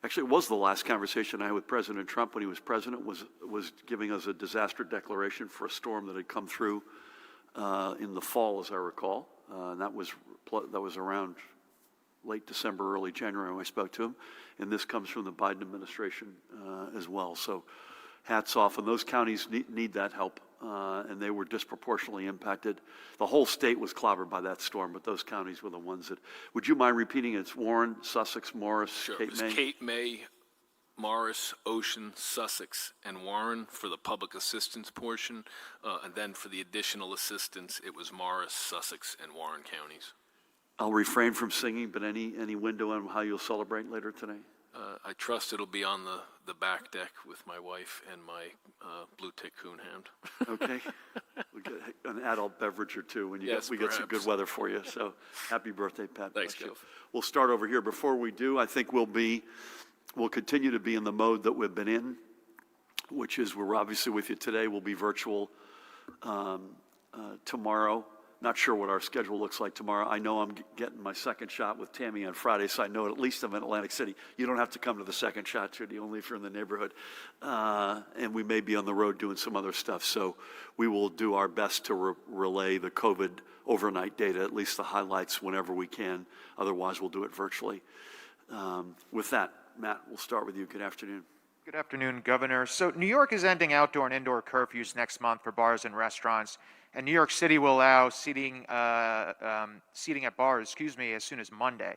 actually it was the last conversation I had with President Trump when he was president, was giving us a disaster declaration for a storm that had come through in the fall, as I recall. And that was around late December, early January when I spoke to him. And this comes from the Biden administration as well. So hats off. And those counties need that help. And they were disproportionately impacted. The whole state was clobbered by that storm, but those counties were the ones that, would you mind repeating it? It's Warren, Sussex, Morris, Sure. Cape May? Cape May, Morris, Ocean, Sussex, and Warren for the public assistance portion. And then for the additional assistance, it was Morris, Sussex, and Warren counties. I'll refrain from singing, but any window on how you'll celebrate later today? I trust it'll be on the back deck with my wife and my blue tick coonhound. Okay. We'll get an adult beverage or two when Yes, we get some good perhaps. weather for you. So happy birthday, Pat. Thanks, Bless you. Jeff. We'll start over here. Before we do, I think we'll continue to be in the mode that we've been in, which is we're obviously with you today. We'll be virtual tomorrow. Not sure what our schedule looks like tomorrow. I know I'm getting my second shot with Tammy on Friday, so I know at least I'm in Atlantic City. You don't have to come to the second shot, Judy, only if you're in the neighborhood. And we may be on the road doing some other stuff. So we will do our best to relay the COVID overnight data, at least the highlights, whenever we can. Otherwise, we'll do it virtually. With that, Matt, we'll start with you. Good afternoon. Good afternoon, Governor. So New York is ending outdoor and indoor curfews next month for bars and restaurants, and New York City will allow seating at bars, as soon as Monday.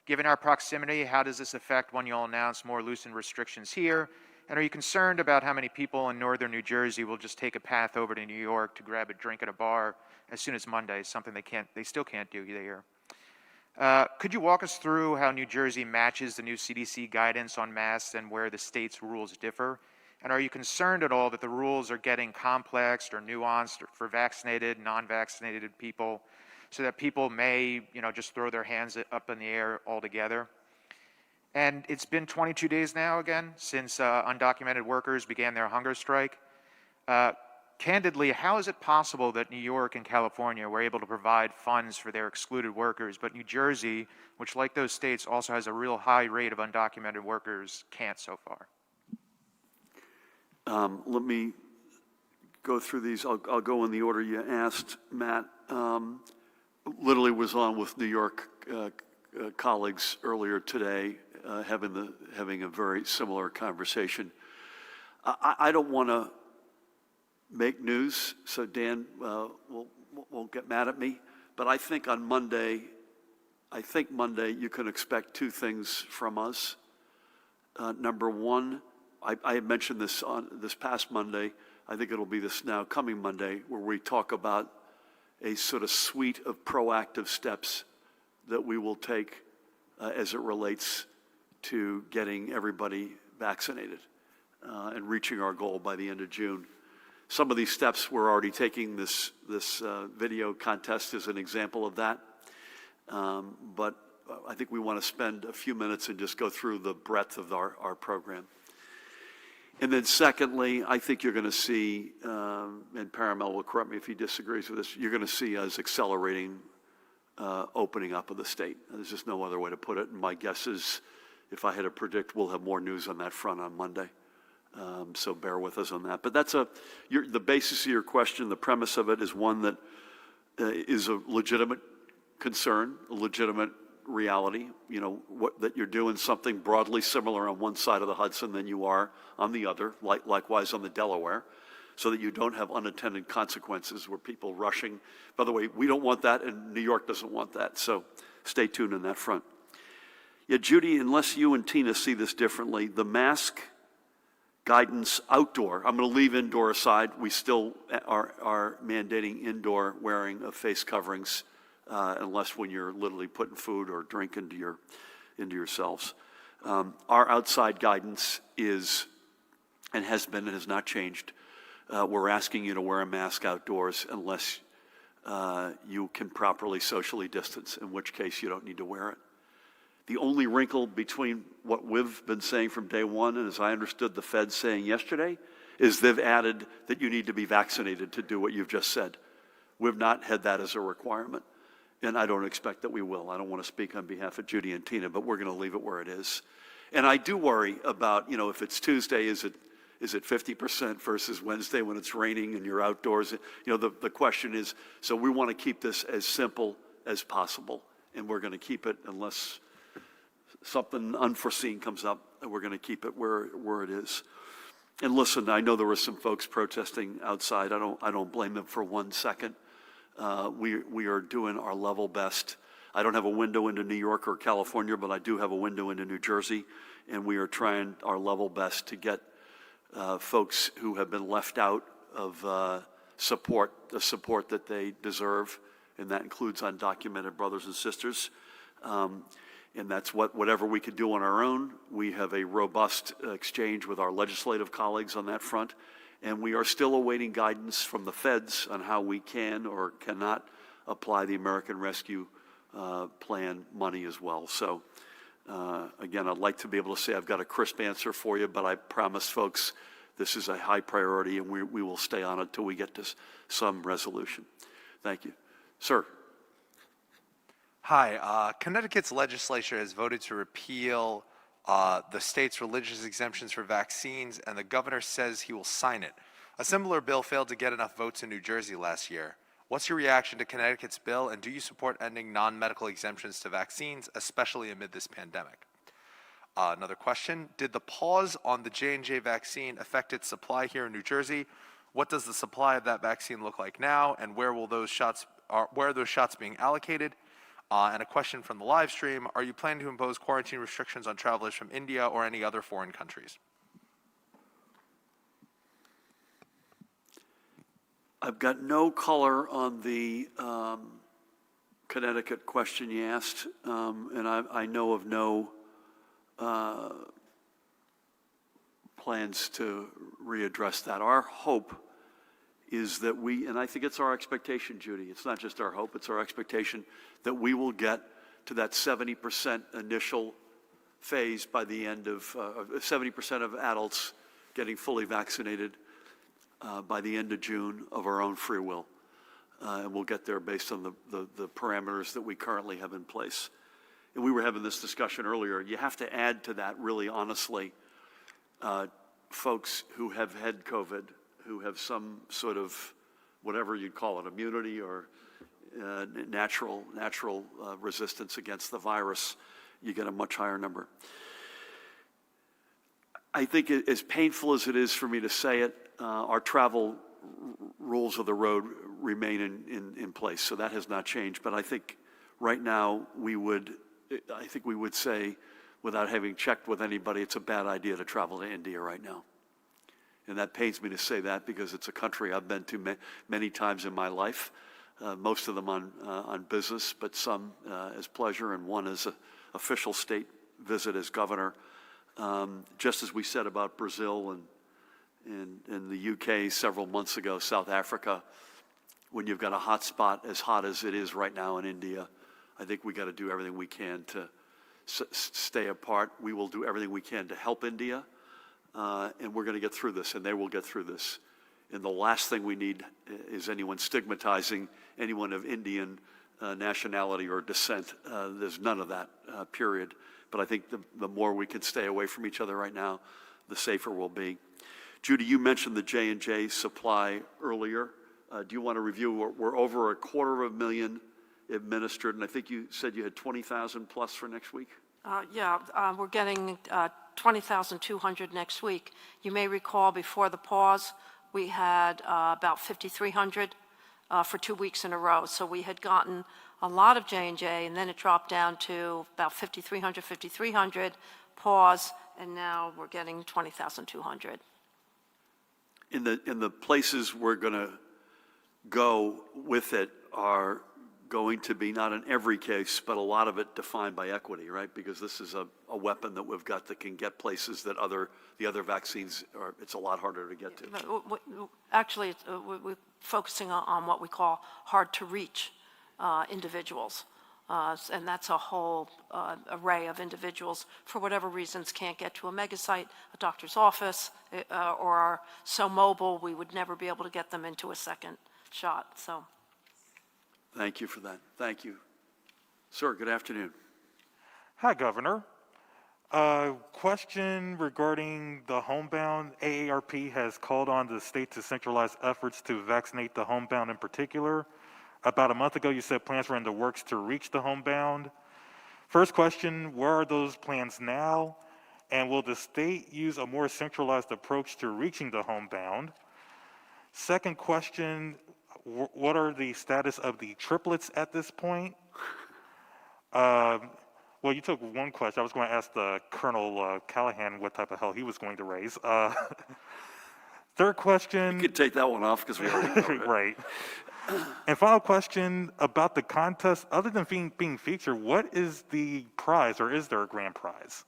Given our proximity, how does this affect when you'll announce more loosened restrictions here? And are you concerned about how many people in northern New Jersey will just take a path over to New York to grab a drink at a bar as soon as Monday, something they still can't do here? Could you walk us through how New Jersey matches the new CDC guidance on masks and where the state's rules differ? And are you concerned at all that the rules are getting complex or nuanced for vaccinated, non-vaccinated people, so that people may, just throw their hands up in the air altogether? And it's been 22 days now, again, since undocumented workers began their hunger strike. Candidly, how is it possible that New York and California were able to provide funds for their excluded workers, but New Jersey, which like those states also has a real high rate of undocumented workers, can't so far? Let me go through these. I'll go in the order you asked, Matt. Literally was on with New York colleagues earlier today having a very similar conversation. I don't want to make news, so Dan won't get mad at me. But I think on Monday, you can expect two things from us. Number one, I had mentioned this on this past Monday. I think it'll be this now coming Monday, where we talk about a sort of suite of proactive steps that we will take as it relates to getting everybody vaccinated and reaching our goal by the end of June. Some of these steps we're already taking. This video contest is an example of that. But I think we want to spend a few minutes and just go through the breadth of our program. And then secondly, I think you're going to see, and Paramount will correct me if he disagrees with this, you're going to see us accelerating opening up of the state. There's just no other way to put it. And my guess is, if I had to predict, we'll have more news on that front on Monday. So bear with us on that. But that's the basis of your question, the premise of it is one that is a legitimate concern, a legitimate reality, that you're doing something broadly similar on one side of the Hudson than you are on the other, likewise on the Delaware, so that you don't have unintended consequences where people rushing. By the way, we don't want that, and New York doesn't want that, so stay tuned on that front. Yeah, Judy, unless you and Tina see this differently, the mask guidance outdoor, I'm going to leave indoor aside. We still are mandating indoor wearing of face coverings, unless when you're literally putting food or drink into yourselves. Our outside guidance is, and has been and has not changed. We're asking you to wear a mask outdoors unless you can properly socially distance, in which case you don't need to wear it. The only wrinkle between what we've been saying from day one, and as I understood the Fed saying yesterday, is they've added that you need to be vaccinated to do what you've just said. We've not had that as a requirement. And I don't expect that we will. I don't want to speak on behalf of Judy and Tina, but we're going to leave it where it is. And I do worry about, if it's Tuesday, is it 50% versus Wednesday when it's raining and you're outdoors? The question is, so we want to keep this as simple as possible. And we're going to keep it, unless something unforeseen comes up, and we're going to keep it where it is. And listen, I know there were some folks protesting outside. I don't blame them for 1 second. We are doing our level best. I don't have a window into New York or California, but I do have a window into New Jersey, and we are trying our level best to get folks who have been left out of the support that they deserve, and that includes undocumented brothers and sisters. And that's whatever we could do on our own. We have a robust exchange with our legislative colleagues on that front. And we are still awaiting guidance from the feds on how we can or cannot apply the American Rescue Plan money as well. So, again, I'd like to be able to say I've got a crisp answer for you, but I promise folks this is a high priority, and we will stay on it till we get to some resolution. Thank you. Sir. Hi. Connecticut's legislature has voted to repeal the state's religious exemptions for vaccines, and the governor says he will sign it. A similar bill failed to get enough votes in New Jersey last year. What's your reaction to Connecticut's bill, and do you support ending non-medical exemptions to vaccines, especially amid this pandemic? Another question, did the pause on the J&J vaccine affect its supply here in New Jersey? What does the supply of that vaccine look like now, and where are those shots being allocated? And a question from the live stream, are you planning to impose quarantine restrictions on travelers from India or any other foreign countries? I've got no color on the Connecticut question you asked, and I know of no plans to readdress that. Our hope is that and I think it's our expectation, Judy, it's not just our hope, it's our expectation that we will get to that 70% initial phase by the end of, 70% of adults getting fully vaccinated by the end of June of our own free will. And we'll get there based on the parameters that we currently have in place. And we were having this discussion earlier. You have to add to that, really honestly, folks who have had COVID, who have some sort of, whatever you'd call it, immunity or natural resistance against the virus, you get a much higher number. I think as painful as it is for me to say it, our travel rules of the road remain in place, so that has not changed. But I think right now we would say, without having checked with anybody, it's a bad idea to travel to India right now. And that pains me to say that because it's a country I've been to many times in my life, most of them on business, but some as pleasure, and one as an official state visit as governor. Just as we said about Brazil and the UK several months ago, South Africa, when you've got a hot spot as hot as it is right now in India, I think we got to do everything we can to stay apart. We will do everything we can to help India, and we're going to get through this, and they will get through this. And the last thing we need is anyone stigmatizing anyone of Indian nationality or descent. There's none of that, period. But I think the more we can stay away from each other right now, the safer we'll be. Judy, you mentioned the J&J supply earlier. Do you want to review? We're over 250,000 administered, and I think you said you had 20,000 plus for next week? We're getting 20,200 next week. You may recall before the pause, we had about 5,300 for 2 weeks in a row. So we had gotten a lot of J&J, and then it dropped down to about 5,300, pause, and now we're getting 20,200. In the places we're going to go with it are going to be, not in every case, but a lot of it defined by equity, right? Because this is a weapon that we've got that can get places that the other vaccines it's a lot harder to get to. Actually, we're focusing on what we call hard-to-reach individuals. And that's a whole array of individuals, for whatever reasons, can't get to a mega site, a doctor's office, or are so mobile we would never be able to get them into a second shot. So, thank you for that. Thank you. Sir, good afternoon. Hi, Governor. Question regarding the homebound. AARP has called on the state to centralize efforts to vaccinate the homebound in particular. About a month ago, you said plans were in the works to reach the homebound. First question, where are those plans now? And will the state use a more centralized approach to reaching the homebound? Second question, what are the status of the triplets at this point? Well, you took one question. I was going to ask the Colonel Callahan what type of hell he was going to raise. Third question. You could take that one off because we already covered it. Right. And final question about the contest. Other than being featured, what is the prize, or is there a grand prize?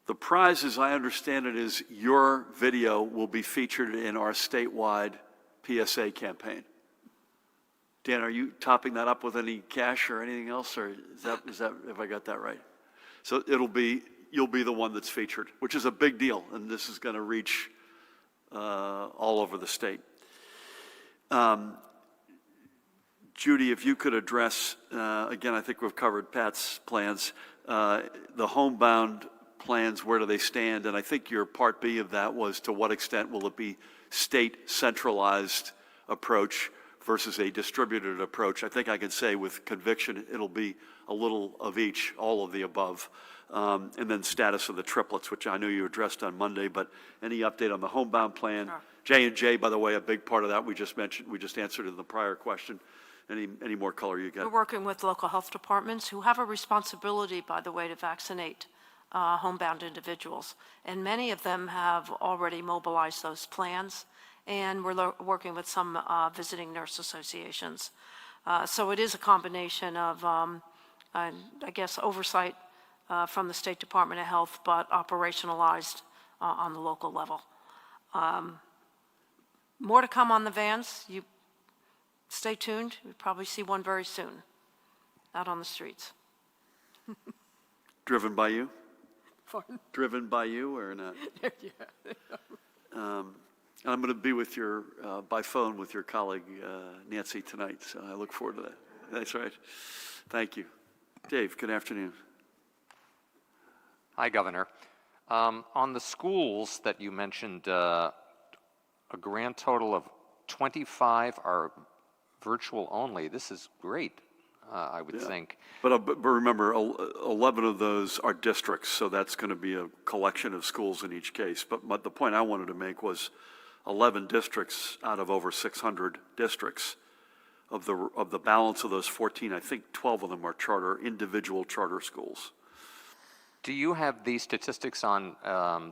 The prize, as I understand it, is your video will be featured in our statewide PSA campaign. Dan, are you topping that up with any cash or anything else, or is that have I got that right? So you'll be the one that's featured, which is a big deal, and this is going to reach all over the state. Judy, if you could address, again, I think we've covered Pat's plans, the homebound plans, where do they stand? And I think your part B of that was, to what extent will it be state centralized approach versus a distributed approach? I think I can say with conviction it'll be a little of each, all of the above. And then status of the triplets, which I know you addressed on Monday, but any update on the homebound plan? Sure. J&J, by the way, a big part of that we just mentioned, we just answered in the prior question. Any more color you we're got? working with local health departments who have a responsibility, by the way, to vaccinate homebound individuals. And many of them have already mobilized those plans, and we're working with some visiting nurse associations. So it is a combination of, I guess, oversight from the State Department of Health, but operationalized on the local level. More to come on the vans. You stay tuned. You'll probably see one very soon out on the streets. Driven by you? Pardon? Driven by you or not? I'm going to be with by phone with your colleague Nancy tonight, so I look forward to that. That's right. Thank you. Dave, good afternoon. Hi, Governor. On the schools that you mentioned, a grand total of 25 are virtual only. This is great. I would think. But remember, 11 of those are districts, so that's going to be a collection of schools in each case. But the point I wanted to make was 11 districts out of over 600 districts. Of the balance of those 14, I think 12 of them are individual charter schools. Do you have the statistics on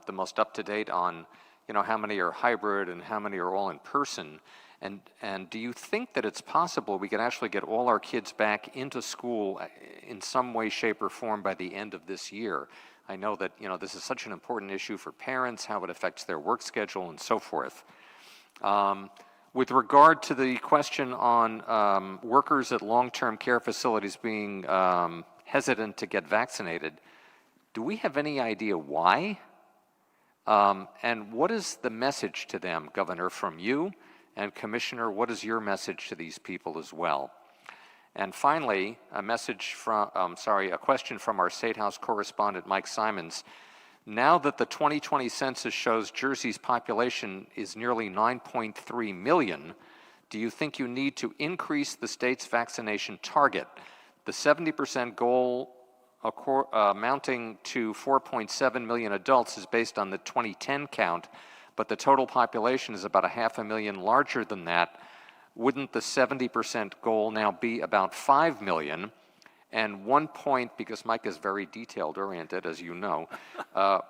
the most up-to-date on, how many are hybrid and how many are all in person? And do you think that it's possible we could actually get all our kids back into school in some way, shape, or form by the end of this year? I know that, this is such an important issue for parents, how it affects their work schedule and so forth. With regard to the question on workers at long-term care facilities being hesitant to get vaccinated, do we have any idea why? And what is the message to them, Governor, from you? And Commissioner, what is your message to these people as well? And finally, a question from our State House correspondent, Mike Simons. Now that the 2020 census shows Jersey's population is nearly 9.3 million, do you think you need to increase the state's vaccination target? The 70% goal amounting to 4.7 million adults is based on the 2010 count, but the total population is about 500,000 larger than that. Wouldn't the 70% goal now be about 5 million? And one point, because Mike is very detailed-oriented, as you know,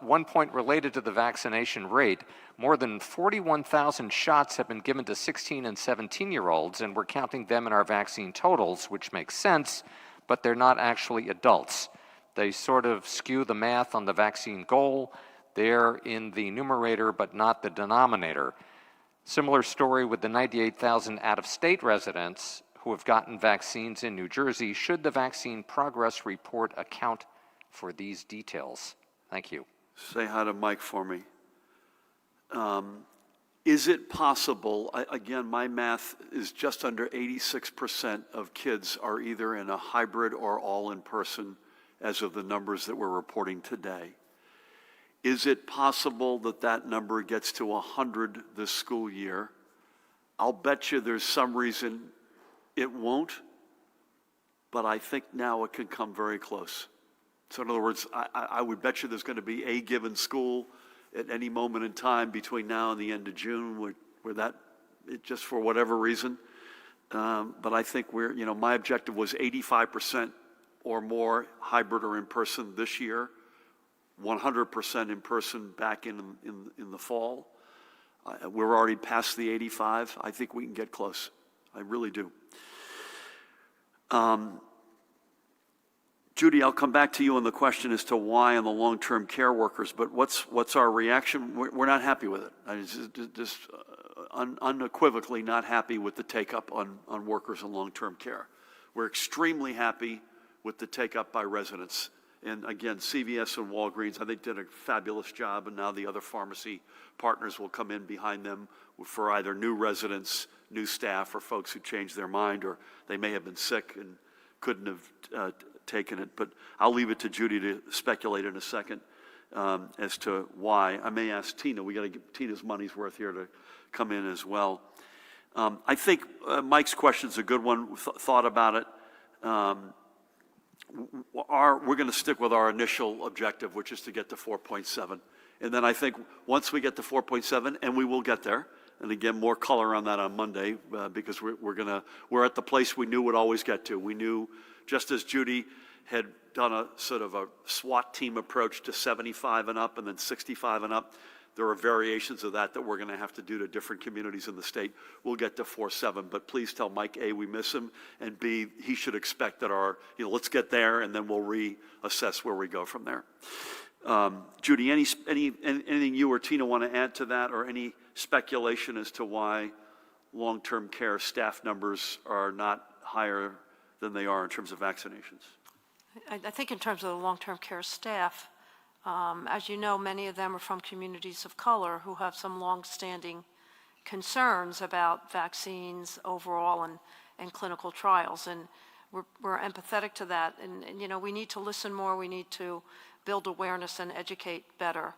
one point related to the vaccination rate, more than 41,000 shots have been given to 16 and 17-year-olds, and we're counting them in our vaccine totals, which makes sense, but they're not actually adults. They sort of skew the math on the vaccine goal. They're in the numerator, but not the denominator. Similar story with the 98,000 out-of-state residents who have gotten vaccines in New Jersey. Should the vaccine progress report account for these details? Thank you. Say hi to Mike for me. Is it possible, again, my math is just under 86% of kids are either in a hybrid or all in person as of the numbers that we're reporting today. Is it possible that that number gets to 100 this school year? I'll bet you there's some reason it won't, but I think now it can come very close. So in other words, I would bet you there's going to be a given school at any moment in time between now and the end of June where that, just for whatever reason. But I think my objective was 85% or more hybrid or in person this year, 100% in person back in the fall. We're already past the 85. I think we can get close. I really do. Judy, I'll come back to you on the question as to why on the long-term care workers, but what's our reaction? We're not happy with it. Just unequivocally not happy with the take-up on workers in long-term care. We're extremely happy with the take-up by residents. And again, CVS and Walgreens, I think, did a fabulous job, and now the other pharmacy partners will come in behind them for either new residents, new staff, or folks who changed their mind, or they may have been sick and couldn't have taken it. But I'll leave it to Judy to speculate in a second as to why. I may ask Tina. We got to get Tina's money's worth here to come in as well. I think Mike's question's a good one. Thought about it. We're going to stick with our initial objective, which is to get to 4.7. And then I think once we get to 4.7, and we will get there, and again, more color on that on Monday, because we're at the place we knew would always get to. We knew, just as Judy had done a sort of a SWAT team approach to 75 and up and then 65 and up, there are variations of that we're going to have to do to different communities in the state. We'll get to 4.7, but please tell Mike, A, we miss him, and B, he should expect that let's get there, and then we'll reassess where we go from there. Judy, anything you or Tina want to add to that, or any speculation as to why long-term care staff numbers are not higher than they are in terms of vaccinations? I think in terms of the long-term care staff, as you know, many of them are from communities of color who have some long-standing concerns about vaccines overall and clinical trials. And we're empathetic to that. And we need to listen more. We need to build awareness and educate better.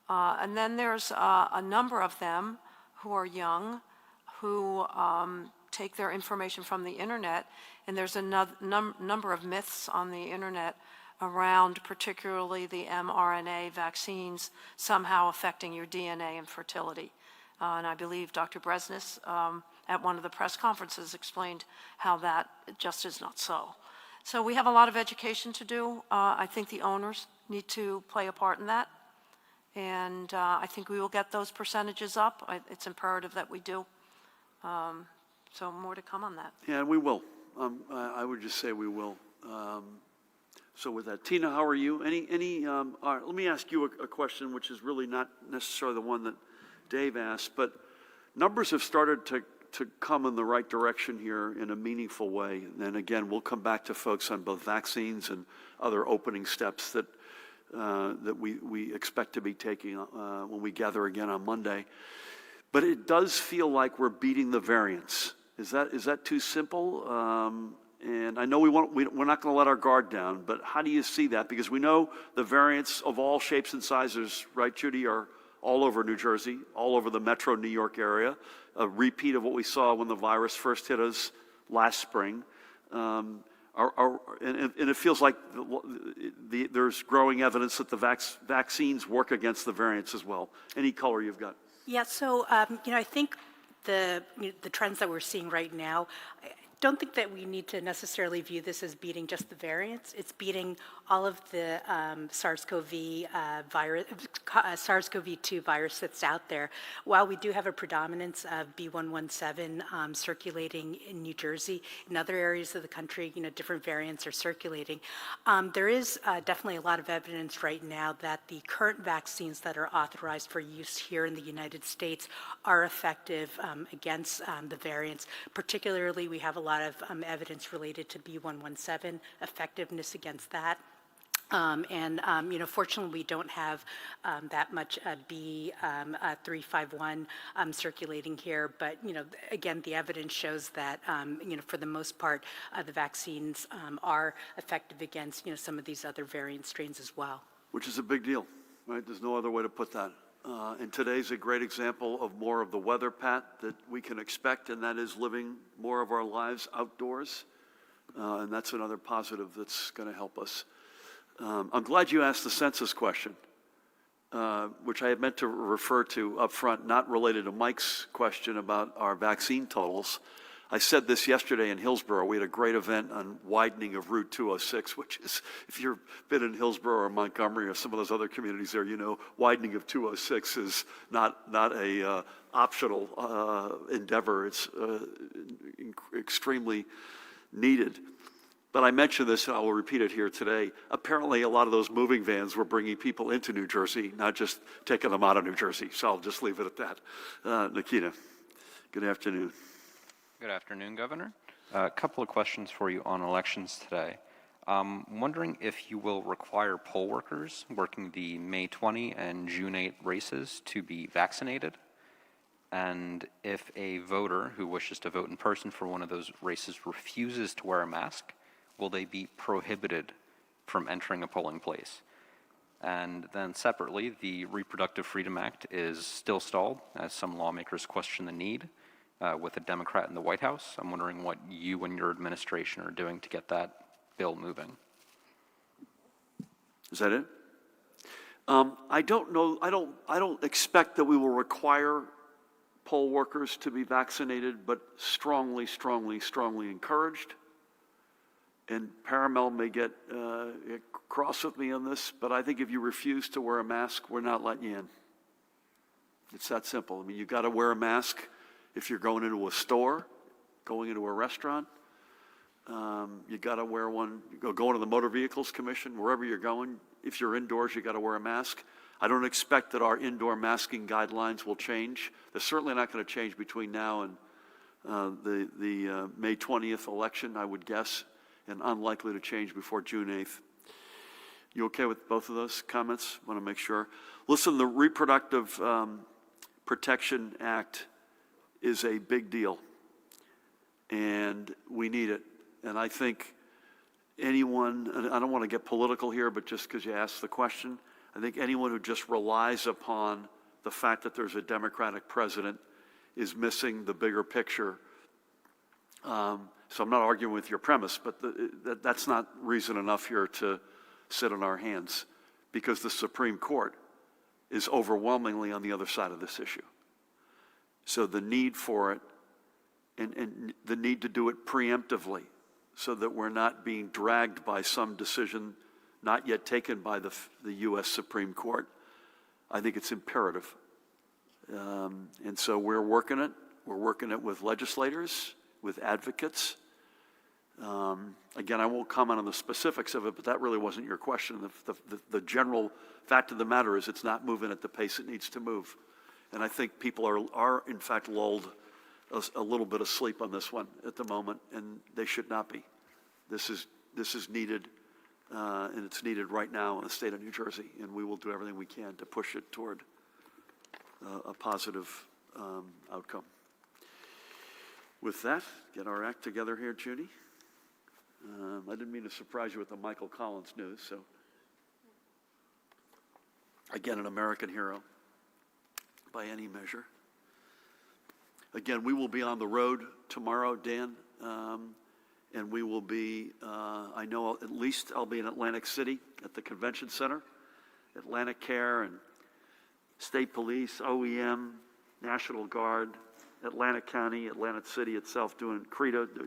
And then there's a number of them who are young, who take their information from the internet, and there's a number of myths on the internet around particularly the mRNA vaccines somehow affecting your DNA and fertility. And I believe Dr. Bresnis at one of the press conferences explained how that just is not so. So we have a lot of education to do. I think the owners need to play a part in that. And I think we will get those percentages up. It's imperative that we do. So more to come on that. Yeah, we will. I would just say we will. So with that, Tina, how are you? All right, let me ask you a question, which is really not necessarily the one that Dave asked, but numbers have started to come in the right direction here in a meaningful way. And again, we'll come back to folks on both vaccines and other opening steps that we expect to be taking when we gather again on Monday. But it does feel like we're beating the variants. Is that too simple? And I know we're not going to let our guard down, but how do you see that? Because we know the variants of all shapes and sizes, right, Judy, are all over New Jersey, all over the metro New York area, a repeat of what we saw when the virus first hit us last spring. And it feels like there's growing evidence that the vaccines work against the variants as well. Any color you've got? Yeah, so I think the trends that we're seeing right now, I don't think that we need to necessarily view this as beating just the variants. It's beating all of the SARS-CoV-2 virus that's out there. While we do have a predominance of B117 circulating in New Jersey, in other areas of the country, different variants are circulating. There is definitely a lot of evidence right now that the current vaccines that are authorized for use here in the United States are effective against the variants. Particularly, we have a lot of evidence related to B117, effectiveness against that. Fortunately, we don't have that much B351 circulating here. But, again, the evidence shows that, for the most part, the vaccines are effective against, some of these other variant strains as well. Which is a big deal, right? There's no other way to put that. And today's a great example of more of the weather, Pat, that we can expect, and that is living more of our lives outdoors. And that's another positive that's going to help us. I'm glad you asked the census question, which I had meant to refer to up front, not related to Mike's question about our vaccine totals. I said this yesterday in Hillsborough. We had a great event on widening of Route 206, which is, if you've been in Hillsborough or Montgomery or some of those other communities there, widening of 206 is not a optional endeavor. It's extremely needed. But I mentioned this, and I will repeat it here today. Apparently, a lot of those moving vans were bringing people into New Jersey, not just taking them out of New Jersey. So I'll just leave it at that. Nikita, good afternoon. Good afternoon, Governor. A couple of questions for you on elections today. Wondering if you will require poll workers working the May 20 and June 8 races to be vaccinated, and if a voter who wishes to vote in person for one of those races refuses to wear a mask, will they be prohibited from entering a polling place? And then separately, the Reproductive Freedom Act is still stalled as some lawmakers question the need. With a Democrat in the White House, I'm wondering what you and your administration are doing to get that bill moving. Is that it? I don't know. I don't expect that we will require poll workers to be vaccinated, but strongly encouraged. And Paramel may get cross with me on this, but I think if you refuse to wear a mask, we're not letting you in. It's that simple. I mean, you've got to wear a mask if you're going into a store, going into a restaurant. You got to wear one. Going to the Motor Vehicles Commission, wherever you're going. If you're indoors, you got to wear a mask. I don't expect that our indoor masking guidelines will change. They're certainly not going to change between now and the May 20th election, I would guess, and unlikely to change before June 8th. You okay with both of those comments? Want to make sure. Listen, the Reproductive Protection Act is a big deal, and we need it. And I think anyone, and I don't want to get political here, but just because you asked the question, I think anyone who just relies upon the fact that there's a Democratic president is missing the bigger picture So I'm not arguing with your premise, but that's not reason enough here to sit on our hands, because the Supreme Court is overwhelmingly on the other side of this issue. So the need for it, and the need to do it preemptively, so that we're not being dragged by some decision not yet taken by the U.S. Supreme Court, I think it's imperative. And so we're working it. We're working it with legislators, with advocates. Again, I won't comment on the specifics of it, but that really wasn't your question. The general fact of the matter is it's not moving at the pace it needs to move. And I think people are in fact lulled a little bit asleep on this one at the moment, and they should not be. This is needed, and it's needed right now in the state of New Jersey, and we will do everything we can to push it toward a positive outcome. With that, get our act together here, Judy. I didn't mean to surprise you with the Michael Collins news, so again, an American hero by any measure. Again, we will be on the road tomorrow, Dan, and we will be, I know at least I'll be in Atlantic City at the Convention Center, Atlantic Care and State Police, OEM, National Guard, Atlantic County, Atlantic City itself they're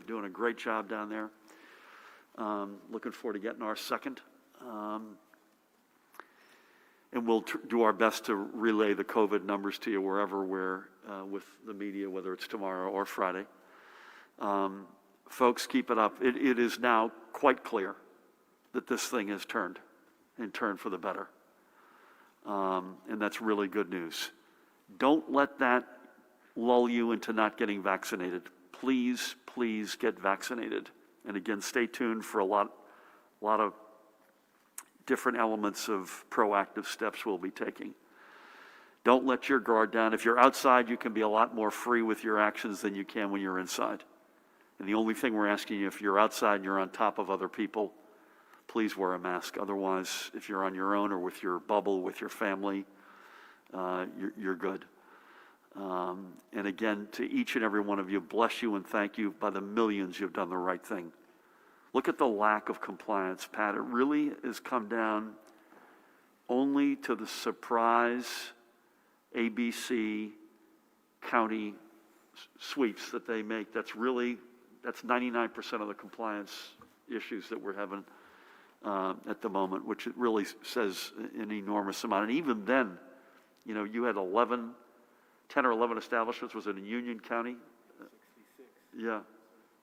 doing a great job down there. Looking forward to getting our second. And we'll do our best to relay the COVID numbers to you wherever we're with the media, whether it's tomorrow or Friday. Folks, keep it up. It is now quite clear that this thing has turned for the better. And that's really good news. Don't let that lull you into not getting vaccinated. Please, please get vaccinated. And again, stay tuned for a lot of different elements of proactive steps we'll be taking. Don't let your guard down. If you're outside, you can be a lot more free with your actions than you can when you're inside. And the only thing we're asking you, if you're outside and you're on top of other people, please wear a mask. Otherwise, if you're on your own or with your bubble, with your family, you're good. And again, to each and every one of you, bless you and thank you. By the millions, you've done the right thing. Look at the lack of compliance, Pat. It really has come down only to the surprise ABC county sweeps that they make. That's 99% of the compliance issues that we're having at the moment, which it really says an enormous amount. And even then, you had 10 or 11 establishments. Was it in Union County? 66. Yeah,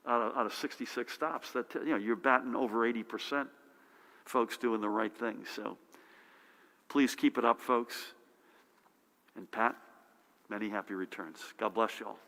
out of 66 stops. That you're batting over 80%. Folks doing the right thing. So please keep it up, folks. And Pat, many happy returns. God bless you all.